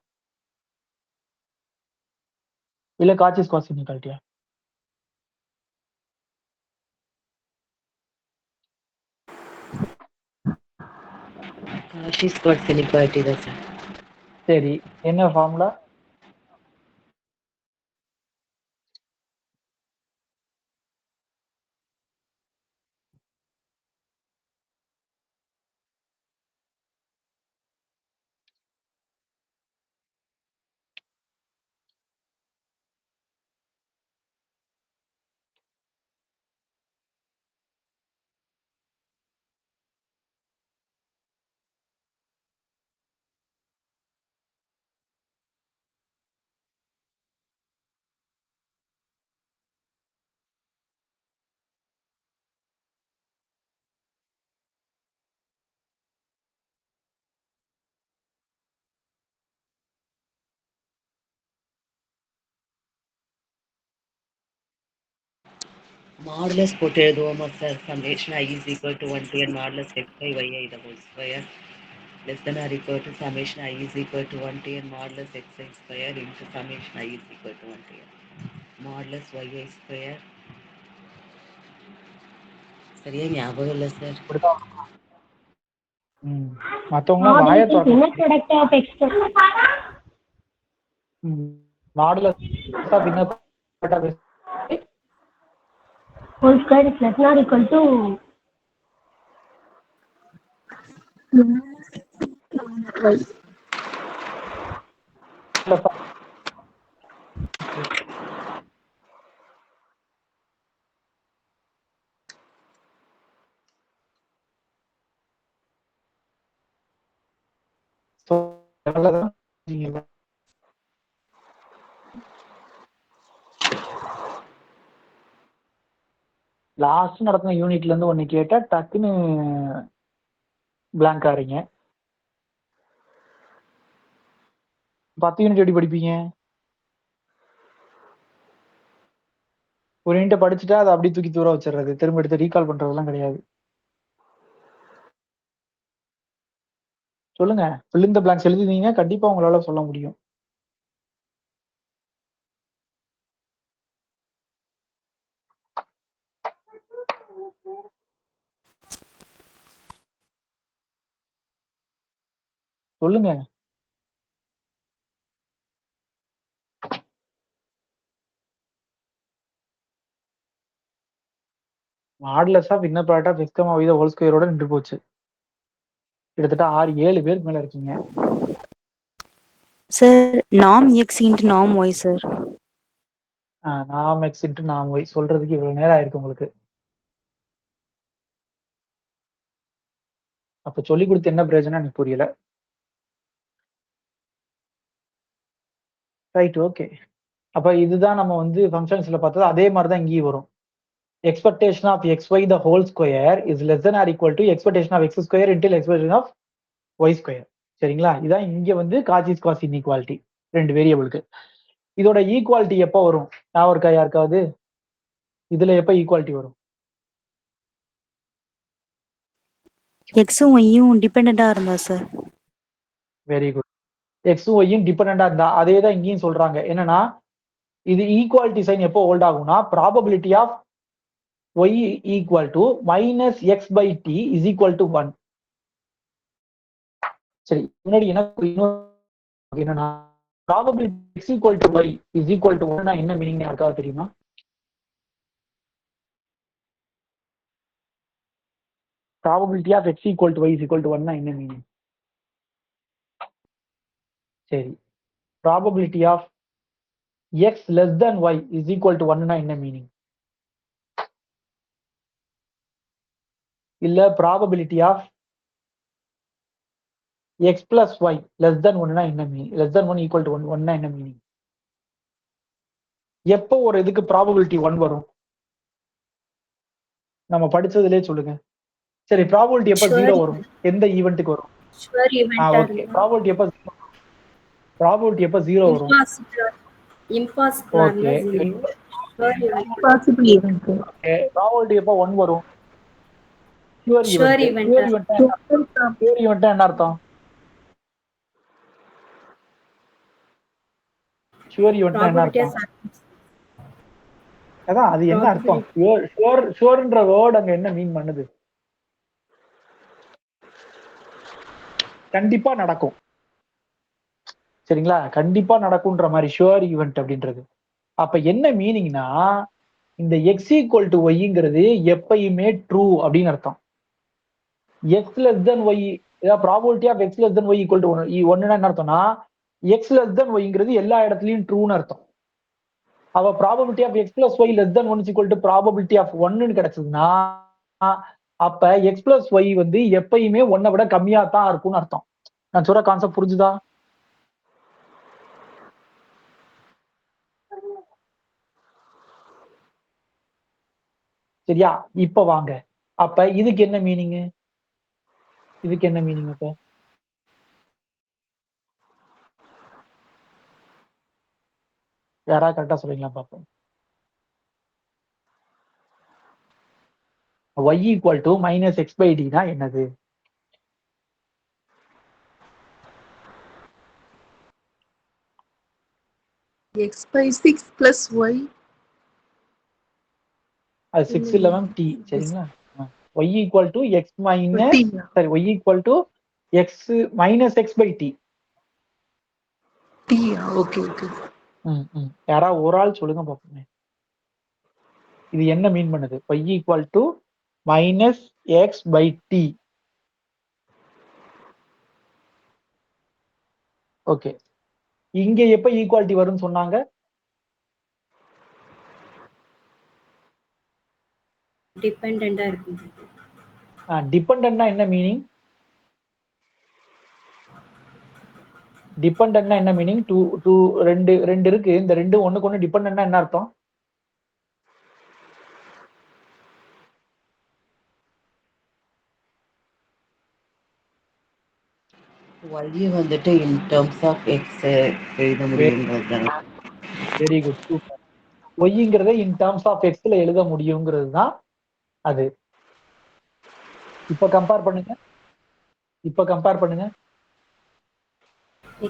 இல்ல காச்சி ஸ்குவாஸ் இன்இக்வாலிட்டியா? காஷி ஸ்குவாட்ஸ் இன்இக்வாலிட்டி தான் சார். சரி, என்ன ஃபார்முலா? மாடுலஸ் போட்டு எழுதுவோமா sir? Summation I is equal to 1 to n modulus x by yi the whole square less than or equal to summation I is equal to 1 to n modulus xi square into summation I is equal to 1 to n modulus yi square. சரியா ஞாபகம் இல்லை sir. மத்தவங்க வாயை modulus of inner whole square is less than or equal to last நடத்தின யூனிட்ல இருந்து ஒண்ணு கேட்டா டக்குன்னு பிளாங்க் ஆறீங்க. 10 யூனிட் எப்படி படிப்பீங்க? ஒரு யூனிட் படிச்சுட்டா அதை அப்படி தூக்கி தூர வச்சிடுறது, திரும்ப எடுத்து ரீகால் பண்றதெல்லாம் கிடையாது. சொல்லுங்க, fill in the blanks எழுதினீங்க, கண்டிப்பா உங்களால சொல்ல முடியும். சொல்லுங்க. Modulus of inner product of x, y whole ஸ்கொயரோட நின்று போச்சு. கிட்டத்தட்ட 6-7 பேருக்கு மேல இருக்கீங்க. சார் நாம் எக்ஸ் இன்ட்டு நாம் ஒய் சார். நாம் எக்ஸ் இன்ட்டு நாம் ஒய் சொல்றதுக்கு இவ்வளவு நேரம் ஆயிருக்கு உங்களுக்கு. அப்ப சொல்லி கொடுத்து என்ன பிரயோஜனம் எனக்கு புரியல. Right, okay. அப்ப இதுதான் நம்ம வந்து ஃபங்க்ஷன்ஸ்ல பார்த்தது. அதே மாதிரி தான் இங்கேயும் வரும். Expectation of X y the whole square is less than or equal to expectation of X square into expectation of y square. சரிங்களா? இதான் இங்க வந்து காஸ் காஸ் இன்இக்வாலிட்டி 2 வேரியபிளுக்கு. இதோட ஈக்குவாலிட்டி எப்போ வரும்? நான் இருக்கா யாருக்காவது? இதுல எப்ப ஈக்குவாலிட்டி வரும்? எக்ஸும் ஒய்யும் டிபெண்டா இருந்தா சார். Very good. எக்ஸும் ஒய்யும் டிபெண்டா இருந்தா அதே தான் இங்கேயும் சொல்றாங்க. என்னன்னா இது ஈக்குவாலிட்டி சைன் எப்போ ஹோல்ட் ஆகும்னா probability of Y equal to minus X by T is equal to 1. சரி, முன்னாடி என்னன்னா probability X equal to Y is equal to 1 என்ன மீனிங் யாருக்காவது தெரியுமா? Probability of X equal to Y is equal to 1 என்ன meaning? சரி, probability of X less than Y is equal to 1 என்ன meaning? இல்ல probability of X plus Y less than 1 என்ன meaning? Less than 1 equal to 1 என்ன meaning? எப்போ ஒரு இதுக்கு probability 1 வரும்? நம்ம படிச்சதுலயே சொல்லுங்க. சரி, ப்ராபபிலிட்டி எப்ப 0 வரும்? எந்த ஈவென்ட்டுக்கு வரும்? Sure ஈவென்ட்டா okay. ப்ராபபிலிட்டி எப்ப 0 வரும்? இம்பாசிபிளா ஓகே. இருந்தா 0. Possible event. ப்ராபபிலிட்டி எப்ப 1 வரும்? Sure Sure event. event. Sure event என்ன அர்த்தம்? ஷுவர் ஈவென்ட் என்ன Probability அர்த்தம்? அதான் அது என்ன அர்த்தம்? ஷுவர்ன்ற வேர்ட் அங்க என்ன மீன் பண்ணுது? கண்டிப்பா நடக்கும். சரிங்களா? கண்டிப்பா நடக்கும்ன்ற மாதிரி ஷுவர் ஈவென்ட் அப்படின்றது. அப்ப என்ன மீனிங்னா இந்த எக்ஸ் ஈக்குவல் டு ஒய்ங்கிறது எப்பயுமே ட்ரூ அப்படின்னு அர்த்தம். X less than Y, probability of X less than Y equal to ஒன்னு என்ன அர்த்தம்னா எக்ஸ் லெஸ் தென் ஒய்ங்கிறது எல்லா இடத்துலயும் ட்ரூன்னு அர்த்தம். அவ probability of X plus Y less than 1 equal to probability of 1 கிடைச்சதுன்னா அப்ப எக்ஸ் பிளஸ் ஒய் வந்து எப்பயுமே 1 விட கம்மியா தான் இருக்கும்னு அர்த்தம். நான் சொல்ற கான்செப்ட் புரிஞ்சுதா? சரியா? இப்ப வாங்க, அப்ப இதுக்கு என்ன மீனிங்? இதுக்கு என்ன மீனிங்? அப்ப யாராவது கரெக்டா சொல்றீங்களா பாப்போம். y equal to minus X by T தான் என்னது? X by 6 plus Y. அது 6 டி. சரிங்களா? y equal to X minus சரி y equal to X minus X by T. Okay okay. யாராவது ஒரு ஆள் சொல்லுங்க பாப்போமே, இது என்ன மீன் பண்ணுது? y equal to minus X by T. Okay, இங்க எப்ப ஈக்குவாலிட்டி வரும்னு சொன்னாங்க? டிபெண்டண்டா இருக்கு. டிபெண்டன்ட்னா என்ன மீனிங்? டிபெண்டன்ட்னா என்ன மீனிங்? ரெண்டு இருக்கு, இந்த ரெண்டு ஒண்ணுக்கு ஒண்ணு டிபெண்டன்ட்னா என்ன அர்த்தம்? y வந்துட்டு in terms of x எழுத முடியுங்கிறது. Very good, super. ஒய்ங்கிறத இன் டர்ம்ஸ் ஆஃப் எக்ஸ்ல எழுத முடியுங்கிறது தான் அது. இப்ப கம்பேர் பண்ணுங்க,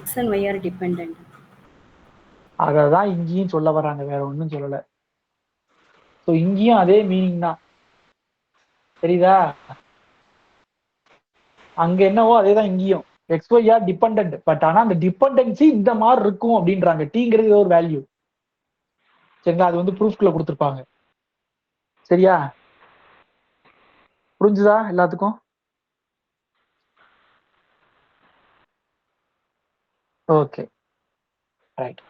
X and Y are dependent. அததான் இங்கேயும் சொல்ல வராங்க, வேற ஒண்ணும் சொல்லல. ஸோ இங்கேயும் அதே மீனிங் தான், தெரியுதா? அங்க என்னவோ அதேதான் இங்கேயும். X Y are dependent, but ஆனா அந்த டிபெண்டன்சி இந்த மாதிரி இருக்கும் அப்படின்றாங்க. டீங்கிறது ஒரு வேல்யூ. சரிங்களா? அது வந்து ப்ரூஃப்குள்ள கொடுத்துருப்பாங்க. சரியா? புரிஞ்சுதா எல்லாத்துக்கும்? Okay right.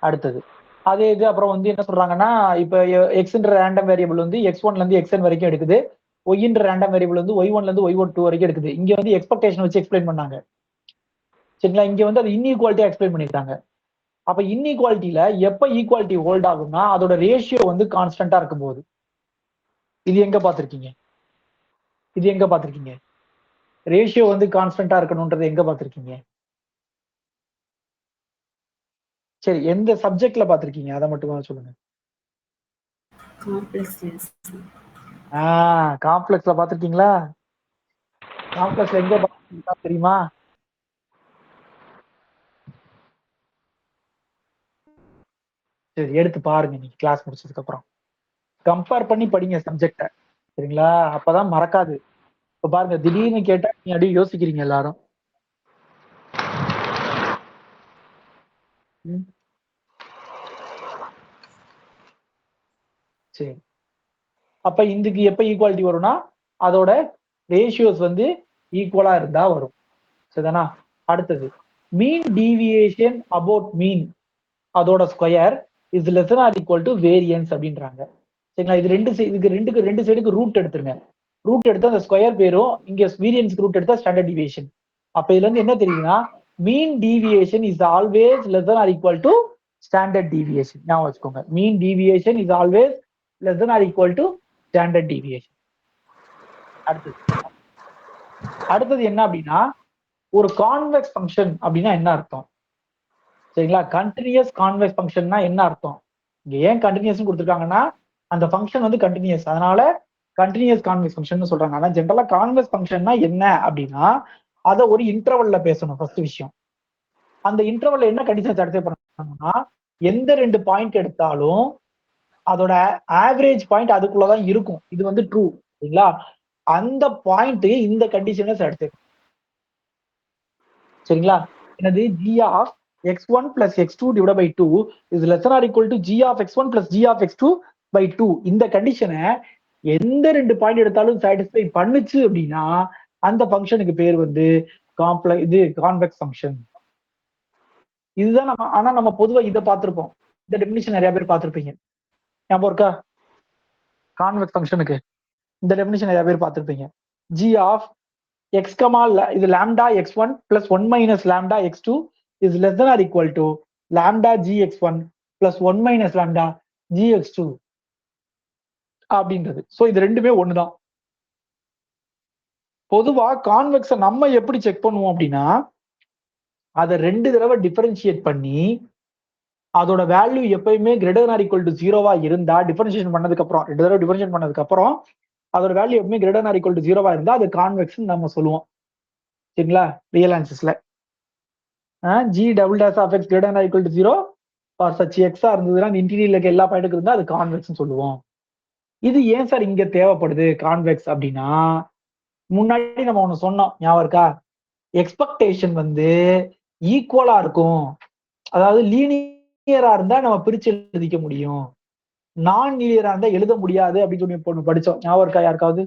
அடுத்தது அதே இது அப்புறம் வந்து என்ன சொல்றாங்கன்னா, இப்ப எக்ஸ்ன்ற ரேண்டம் வேரியபிள் வந்து x1ல இருந்து xn வரைக்கும் எடுக்குது, ஒய்ன்ற ரேண்டம் வேரியபிள் வந்து y1ல இருந்து y2 வரைக்கும் எடுக்குது. இங்க வந்து எக்ஸ்பெக்டேஷன் வச்சு எக்ஸ்பிளைன் பண்ணாங்க. சரிங்களா? இங்க வந்து அது இன்இக்வாலிட்டியா எக்ஸ்பிளைன் பண்ணிருக்காங்க. அப்ப இன்இக்வாலிட்டியில எப்ப ஈக்குவாலிட்டி ஹோல்ட் ஆகும்னா அதோட ரேஷியோ வந்து கான்ஸ்டன்டா இருக்கும் போது. இது எங்க பாத்திருக்கீங்க? இது எங்க பாத்திருக்கீங்க? ரேஷியோ வந்து கான்ஸ்டன்டா இருக்கணும்ன்றது எங்க பாத்திருக்கீங்க? சரி, எந்த சப்ஜெக்ட்ல பாத்திருக்கீங்க? அதை மட்டும் சொல்லுங்க. காம்ப்ளெக்ஸ். காம்ப்ளெக்ஸ்ல பாத்திருக்கீங்களா? காம்ப்ளெக்ஸ்ல எங்க பாத்திருக்கீங்களா தெரியுமா? சரி, எடுத்து பாருங்க நீங்க கிளாஸ் முடிச்சதுக்கு அப்புறம். கம்பேர் பண்ணி படிங்க சப்ஜெக்ட. சரிங்களா? அப்பதான் மறக்காது. இப்ப பாருங்க, திடீர்னு கேட்டா நீங்க அப்படியே யோசிக்கிறீங்க எல்லாரும். ம். சரி, அப்ப இதுக்கு எப்ப ஈக்குவாலிட்டி வரும்னா அதோட ரேஷியோஸ் வந்து ஈக்குவலா இருந்தா வரும். சரிதானா? அடுத்தது மீன் டீவியேஷன் அபவுட் மீன் அதோட square is less or equal to variance அப்படின்றாங்க. சரிங்களா? இது ரெண்டு சைடுக்கு ரூட் எடுத்துருங்க. ரூட் எடுத்தா அந்த ஸ்கொயர் பேரும், இங்க வேரியன்ஸ்க்கு ரூட் எடுத்தா ஸ்டாண்டர்ட் டிவியேஷன். அப்ப இதுல இருந்து என்ன தெரியுதுன்னா, mean deviation is always less or equal to standard deviation. ஞாபகம் வச்சுக்கோங்க, mean deviation is always less or equal to standard deviation. அடுத்தது என்ன அப்படின்னா, ஒரு கான்வெக்ஸ் ஃபங்க்ஷன் அப்படின்னா என்ன அர்த்தம்? சரிங்களா? கண்டினியூஸ் கான்வெக்ஸ் ஃபங்க்ஷன்னா என்ன அர்த்தம்? இங்க ஏன் கண்டினியூஸ் கொடுத்துருக்காங்கன்னா அந்த ஃபங்க்ஷன் வந்து கண்டினியூஸ், அதனால கண்டினியூஸ் கான்வெக்ஸ் ஃபங்க்ஷன் சொல்றாங்க. ஆனா ஜென்ரலா கான்வெக்ஸ் ஃபங்க்ஷன்னா என்ன அப்படின்னா, அதை ஒரு இன்டர்வல்ல பேசணும். ஃபர்ஸ்ட் விஷயம், அந்த இன்டர்வல்ல என்ன கண்டிஷன் சாட்டிஸ்ஃபை பண்ணணும்னா, எந்த ரெண்டு பாயிண்ட் எடுத்தாலும் அதோட ஆவரேஜ் பாயிண்ட் அதுக்குள்ளதான் இருக்கும். இது வந்து ட்ரூ. சரிங்களா? அந்த பாயிண்ட் இந்த கண்டிஷனை சாட்டிஸ்ஃபை. சரிங்களா? என்னது? g of x1 plus x2 divided by 2 is less than or equal to g of x1 plus g of x2 by 2. இந்த கண்டிஷனை எந்த ரெண்டு பாயிண்ட் எடுத்தாலும் சாட்டிஸ்ஃபை பண்ணுச்சு அப்படின்னா அந்த ஃபங்க்ஷனுக்கு பேர் வந்து கான்வெக்ஸ் ஃபங்க்ஷன். இதுதான் நம்ம, ஆனா நம்ம பொதுவா இதை பார்த்திருப்போம். இந்த டெபினிஷன் நிறைய பேர் பார்த்திருப்பீங்க. ஞாபகம் இருக்கா? கான்வெக்ஸ் ஃபங்க்ஷனுக்கு இந்த டெபினிஷன் நிறைய பேர் பார்த்திருப்பீங்க. g of x, இது lambda x1 plus 1 minus lambda x2 is less than or equal to lambda gx1 plus 1 minus lambda gx2 அப்படின்றது. சோ இது ரெண்டுமே ஒண்ணுதான். பொதுவா கான்வெக்ஸை நம்ம எப்படி செக் பண்ணுவோம் அப்படின்னா, அதை ரெண்டு தடவை டிஃபரன்ஷியேட் பண்ணி அதோட வேல்யூ எப்பயுமே கிரேட்டர் ஆர் ஈக்குவல் டு ஜீரோவா இருந்தா, டிஃபரன்ஷியேஷன் பண்ணதுக்கு அப்புறம் ரெண்டு தடவை டிஃபரன்ஷியேட் பண்ணதுக்கு அப்புறம் அதோட வேல்யூ எப்பவுமே கிரேட்டர் ஆர் ஈக்குவல் டு ஜீரோவா இருந்தா அது கான்வெக்ஸ் நம்ம சொல்லுவோம். சரிங்களா? ரியல் ஆன்சர்ஸ்ல g double dash of x greater or equal to zero for such எக்ஸா இருந்ததுன்னா அந்த இன்டீரியர்ல இருக்க எல்லா பாயிண்ட்டுக்கு இருந்தா அது கான்வெக்ஸ் சொல்லுவோம். இது ஏன் சார் இங்க தேவைப்படுது கான்வெக்ஸ் அப்படின்னா, முன்னாடி நம்ம ஒண்ணு சொன்னோம், ஞாபகம் இருக்கா? எக்ஸ்பெக்டேஷன் வந்து ஈக்குவலா இருக்கும். அதாவது லீனியரா இருந்தா நம்ம பிரிச்சு எழுதிக்க முடியும், நான் லீனியரா இருந்தா எழுத முடியாது அப்படின்னு சொல்லி ஒண்ணு படிச்சோம். ஞாபகம் இருக்கா யாருக்காவது?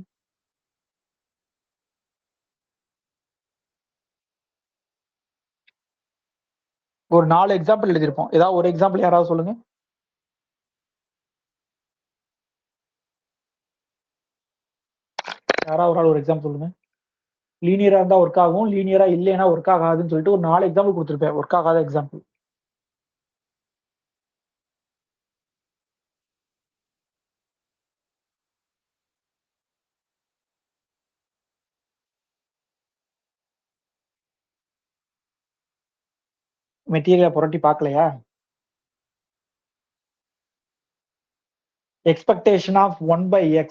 ஒரு 4 எக்ஸாம்பிள் எழுதியிருப்போம். ஏதாவது ஒரு எக்ஸாம்பிள் யாராவது சொல்லுங்க. யாராவது ஒரு எக்ஸாம்பிள் சொல்லுங்க. லீனியரா இருந்தா ஒர்க் ஆகும், லீனியரா இல்லைன்னா ஒர்க் ஆகாதுன்னு சொல்லிட்டு ஒரு 4 எக்ஸாம்பிள் கொடுத்துருப்பேன், ஒர்க் ஆகாத எக்ஸாம்பிள். மெட்டீரியலை புரட்டி பார்க்கலையா? Expectation of 1 by x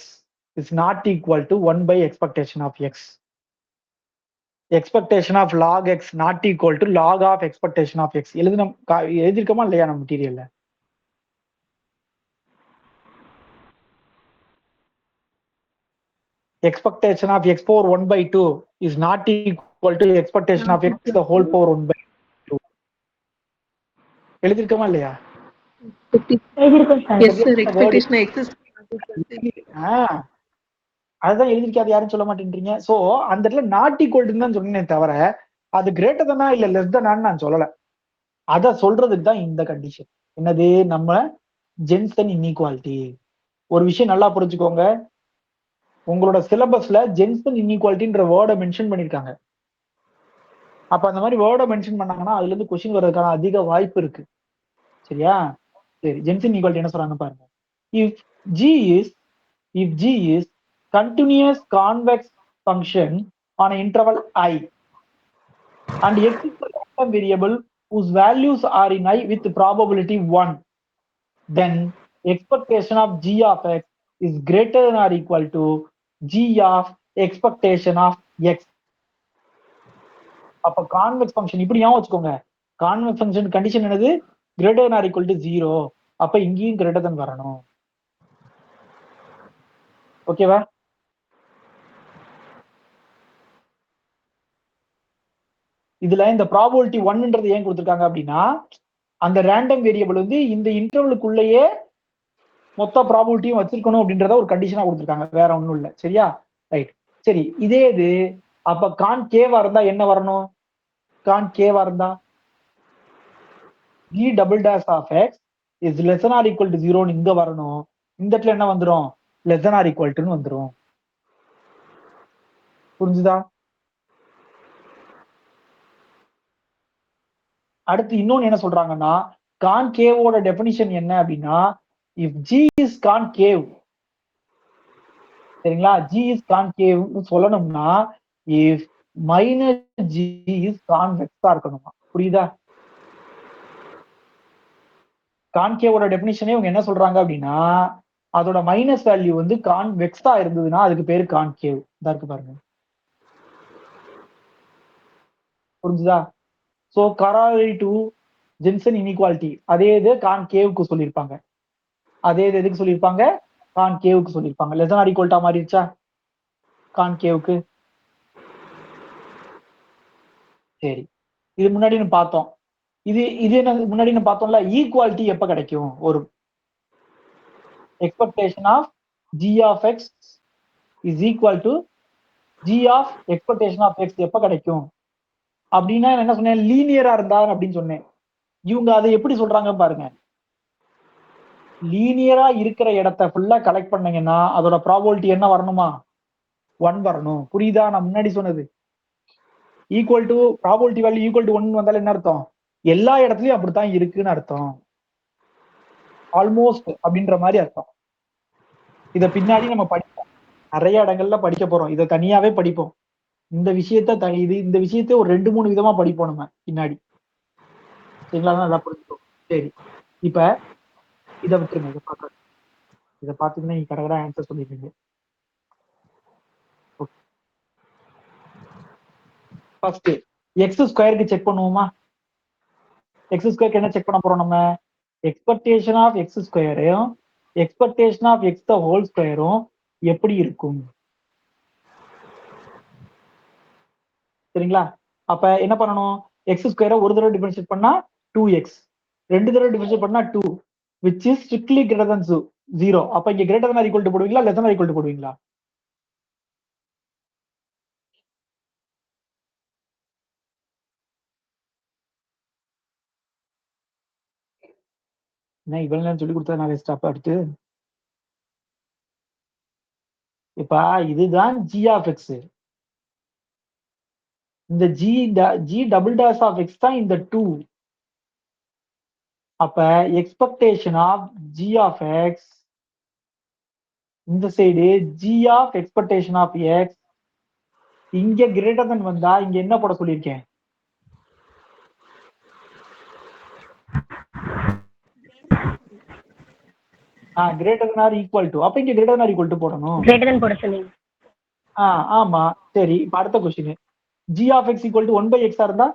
is not equal to 1 by expectation of x. Expectation of log x not equal to log of expectation of x. எழுதிருக்கோமா இல்லையா நம்ம மெட்டீரியல்ல? expectation of x power 1 by 2 is not equal to expectation of x the whole power 1 by 2. எழுதிருக்கோமா இல்லையா? எழுதியிருக்கோம் sir. Yes sir, expectation exists. அதுதான் எழுதிருக்காது, யாரும் சொல்ல மாட்டேன்றீங்க. So அந்த இடத்துல நாட் ஈக்குவல் தான் சொன்னேன் தவிர அது கிரேட்டர் தானா இல்ல லெஸ் தானான்னு நான் சொல்லல. அத சொல்றதுக்கு தான் இந்த கண்டிஷன். என்னது? நம்ம ஜென்சன் இன்இக்வாலிட்டி. ஒரு விஷயம் நல்லா புரிஞ்சுக்கோங்க, உங்களோட சிலபஸ்ல ஜென்சன் இன்இக்வாலிட்டின்ற வேர்டை மென்ஷன் பண்ணிருக்காங்க. அப்ப அந்த மாதிரி வேர்டை மென்ஷன் பண்ணாங்கன்னா அதுல இருந்து கொஸ்டின் வர்றதுக்கான அதிக வாய்ப்பு இருக்கு. சரியா? சரி, ஜென்சன் இன்இக்வாலிட்டி என்ன சொல்றாங்க பாருங்க. If G is continuous convex function on an interval I and X is a random variable whose values are in I with probability 1, then expectation of G of X is greater than or equal to G of expectation of X. அப்ப convex function இப்படி ஞாபகம் வச்சுக்கோங்க. Convex function condition என்னது? greater than or equal to 0. அப்ப இங்கேயும் greater than வரணும். ஓகேவா? இதுல இந்த ப்ராபபிலிட்டி 1ன்றது ஏன் கொடுத்திருக்காங்க அப்படின்னா, அந்த ரேண்டம் வேரியபிள் வந்து இந்த இன்டர்வலுக்குள்ளேயே மொத்த ப்ராபபிலிட்டியும் வச்சிருக்கணும் அப்படின்றத ஒரு கண்டிஷனா கொடுத்திருக்காங்க. வேற ஒண்ணும் இல்ல. சரியா? ரைட். சரி, இதே இது அப்ப கான் கேவா இருந்தா என்ன வரணும்? கான் கேவா இருந்தா G double dash of X is less than or equal to 0 இங்க வரணும். இந்த இடத்துல என்ன வந்துரும்? less than or equal to வந்துரும். புரிஞ்சுதா? அடுத்து இன்னொன்னு என்ன சொல்றாங்கன்னா, கான்கேவோட டெபினிஷன் என்ன அப்படின்னா, இஃப் G is concave, சரிங்களா? G is concave சொல்லணும்னா if minus G is convex-ஆ இருக்கணுமா? புரியுதா? கான்கேவோட டெபினிஷனே இவங்க என்ன சொல்றாங்க அப்படின்னா, அதோட மைனஸ் வேல்யூ வந்து கான்வெக்ஸா இருந்ததுன்னா அதுக்கு பேரு கான்கேவ். இதா இருக்கு பாருங்க. புரிஞ்சுதா? சோ கராரி டு ஜென்சன் இன்இக்வாலிட்டி அதே இது கான்கேவுக்கு சொல்லியிருப்பாங்க. அதே இது எதுக்கு சொல்லியிருப்பாங்க? கான்கேவுக்கு சொல்லியிருப்பாங்க. Less than or equal to மாறிடுச்சா கான்கேவுக்கு? சரி, இது முன்னாடி நம்ம பார்த்தோம். இது இது என்ன முன்னாடி நம்ம பார்த்தோம்ல, ஈக்குவாலிட்டி எப்ப கிடைக்கும்? ஒரு expectation of G of X is equal to G of expectation of X எப்ப கிடைக்கும் அப்படின்னா என்ன சொன்னேன்? லீனியரா இருந்தா அப்படின்னு சொன்னேன். இவங்க அதை எப்படி சொல்றாங்க பாருங்க. லீனியரா இருக்கிற இடத்த ஃபுல்லா கலெக்ட் பண்ணீங்கன்னா அதோட ப்ராபபிலிட்டி என்ன வரணுமா? 1 வரணும். புரியுதா? நான் முன்னாடி சொன்னது equal to probability value equal to 1 வந்தாலும் என்ன அர்த்தம்? எல்லா இடத்துலயும் அப்படித்தான் இருக்குன்னு அர்த்தம். ஆல்மோஸ்ட் அப்படின்ற மாதிரி அர்த்தம். இத பின்னாடி நம்ம படிப்போம், நிறைய இடங்கள்ல படிக்க போறோம். இதை தனியாவே படிப்போம். இந்த விஷயத்த இந்த விஷயத்த ஒரு 2-3 விதமா படிப்போம் நம்ம பின்னாடி. சரிங்களா? நல்லா புரிஞ்சுக்கோ. சரி, இப்ப இதை விட்டுருங்க. இதை பார்த்துக்கினா நீங்க கரெக்டா ஆன்சர் சொல்லிருக்கீங்க. ஃபர்ஸ்ட் எக்ஸ் ஸ்கொயருக்கு செக் பண்ணுவோமா? எக்ஸ் ஸ்கொயருக்கு என்ன செக் பண்ண போறோம் நம்ம? எக்ஸ்பெக்டேஷன் ஆஃப் எக்ஸ் ஸ்கொயரும் expectation of X the whole ஸ்கொயரும் எப்படி இருக்கும்? சரிங்களா? அப்ப என்ன பண்ணணும்? எக்ஸ் ஸ்கொயரை ஒரு தடவை டிஃபரன்ஷியேட் பண்ணா 2x, 2 தடவை டிஃபரன்ஷியேட் பண்ணா 2, which is strictly greater than 0. அப்ப இங்க greater than or equal to போடுவீங்களா, less than or equal to போடுவீங்களா? என்ன இவ்வளவு நேரம் சொல்லி கொடுத்தா நான் வேஸ்ட் அப்ப அடுத்து? இப்ப இதுதான் g of x. இந்த g double dash of x தான் இந்த 2. அப்ப expectation of g of x இந்த side g of expectation of x இங்க கிரேட்டர் than வந்தா இங்க என்ன போட சொல்லியிருக்கேன்? Greater than or equal to. அப்ப இங்க greater than or equal to போடணும். கிரேட்டர் தென் போட சொன்னீங்க. ஆமா. சரி, இப்ப அடுத்த question. g of x equal to 1/x இருந்தா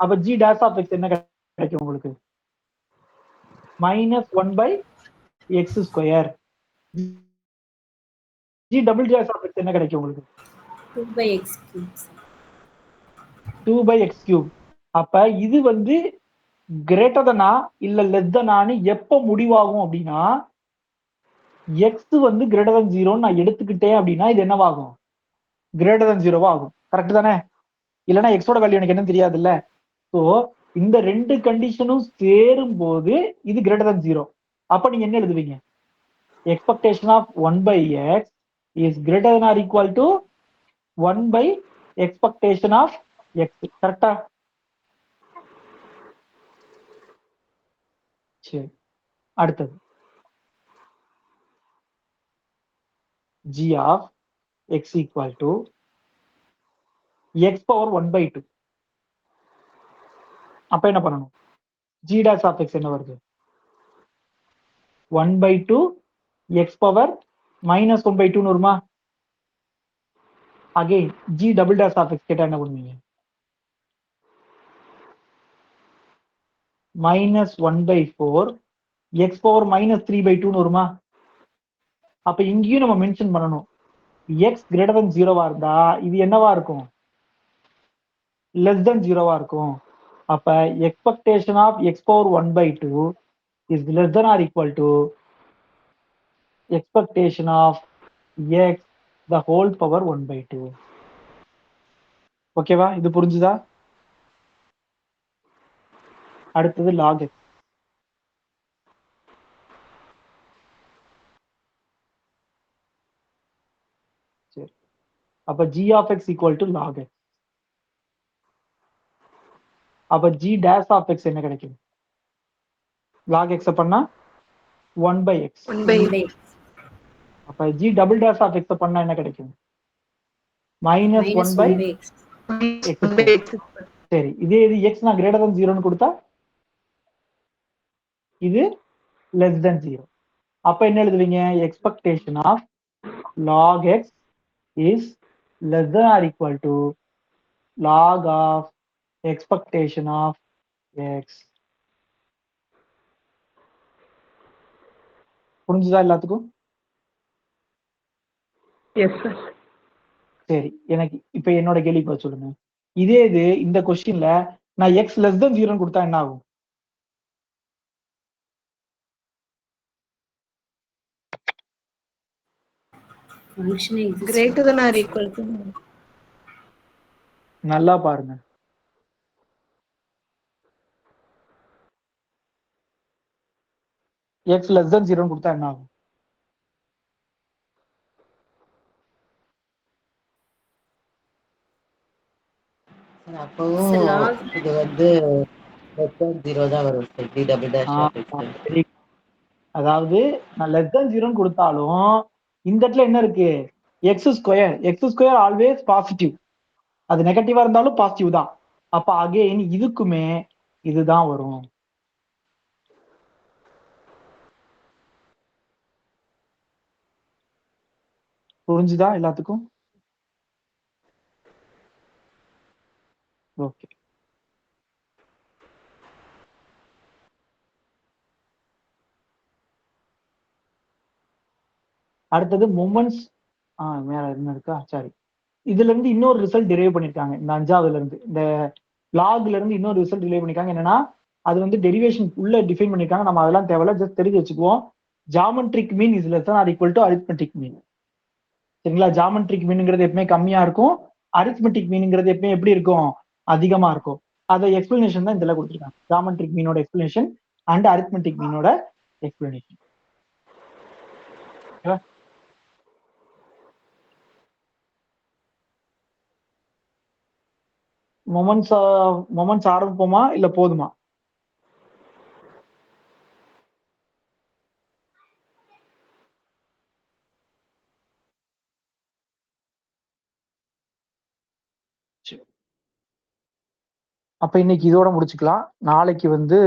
அப்ப g dash of x என்ன கிடைக்கும் உங்களுக்கு? -1/x square. g double dash of x என்ன கிடைக்கும் உங்களுக்கு? 2/x cubes. 2/x cube. அப்ப இது வந்து கிரேட்டர் தனா இல்ல லெஸ் தனான்னு எப்ப முடிவாகும் அப்படின்னா, x வந்து கிரேட்டர் than 0 நான் எடுத்துக்கிட்டேன் அப்படின்னா இது என்னவாகும்? கிரேட்டர் than 0 ஆகும். கரெக்ட் தானே? இல்லைன்னா எக்ஸோட வேல்யூ எனக்கு என்னன்னு தெரியாது இல்ல. ஸோ இந்த ரெண்டு கண்டிஷனும் சேரும் போது இது கிரேட்டர் than 0. அப்ப நீங்க என்ன எழுதுவீங்க? Expectation of 1/x is greater than or equal to 1 expectation of x. கரெக்டா? சரி, அடுத்தது g of x equal to x power 1/2. அப்ப என்ன பண்ணணும்? g dash of x என்ன வருது? 1/2 x power minus 1/2 வருமா? Again g double dash of x கேட்டா என்ன பண்ணுவீங்க? minus 1/4 x power minus 3/2 வருமா? அப்ப இங்கேயும் நம்ம மென்ஷன் பண்ணணும், x greater than 0வா இருந்தா இது என்னவா இருக்கும்? less than 0வா இருக்கும். அப்ப expectation of x power 1/2 is less than or equal to expectation of x the whole power 1/2. ஓகேவா? இது புரிஞ்சுதா? அடுத்தது log x. சரி, அப்ப g of x equal to log x. அப்ப g dash of x என்ன கிடைக்கும்? log x பண்ணா 1/x. 1/x. அப்ப g double dash of x பண்ணா என்ன கிடைக்கும்? minus minus 1/x. 1/x. சரி, இதே இது x நான் greater than 0ன்னு கொடுத்தா இது less than 0. அப்ப என்ன எழுதுவீங்க? expectation of log x is less than or equal to log of expectation of x. புரிஞ்சுதா எல்லாத்துக்கும்? Yes, sir. சரி, எனக்கு இப்ப என்னோட கேள்வி பதில் சொல்லுங்க. இதே இது இந்த கொஸ்டின்ல நான் x less than 0ன்னு கொடுத்தா என்ன ஆகும்? Function exists. Greater than or equal to. நல்லா பாருங்க. x less than 0ன்னு கொடுத்தா என்ன ஆகும்? அப்பவும் Sir, log இது வந்து less than 0 தான் வரும் sir. d double dash of x. சரி, அதாவது நான் less than 0ன்னு கொடுத்தாலும் இந்த இடத்துல என்ன இருக்கு? x square always positive. அது நெகட்டிவா இருந்தாலும் பாசிட்டிவ் தான். அப்ப அகைன் இதுக்குமே இதுதான் வரும். புரிஞ்சுதா எல்லாத்துக்கும்? ஓகே, அடுத்தது மொமெண்ட்ஸ். மேல என்ன இருக்கா? சரி, இதுல இருந்து இன்னொரு ரிசல்ட் டெரைவ் பண்ணிருக்காங்க. இந்த 5வதுல இருந்து இந்த லாக்ல இருந்து இன்னொரு ரிசல்ட் டெரைவ் பண்ணிருக்காங்க. என்னன்னா அது வந்து டெரிவேஷன் உள்ள டிஃபைன் பண்ணிருக்காங்க. நம்ம அதெல்லாம் தேவையில்ல, ஜஸ்ட் தெரிஞ்சு வச்சுக்குவோம். Geometric mean is less than or equal to arithmetic மீன். சரிங்களா? ஜாமெட்ரிக் மீனுங்கிறது எப்பவுமே கம்மியா இருக்கும், அரித்மெட்டிக் மீனுங்கிறது எப்பவுமே எப்படி இருக்கும்? அதிகமா இருக்கும். அதை எக்ஸ்பிளனேஷன் தான் இதுல கொடுத்துருக்காங்க. ஜாமெட்ரிக் மீனோட எக்ஸ்பிளனேஷன் அண்ட் அரித்மெட்டிக் மீனோட எக்ஸ்பிளனேஷன். மொமெண்ட்ஸ் ஆரம்பிப்போமா இல்ல போதுமா? அப்ப இன்னைக்கு இதோட முடிச்சுக்கலாம். நாளைக்கு வந்து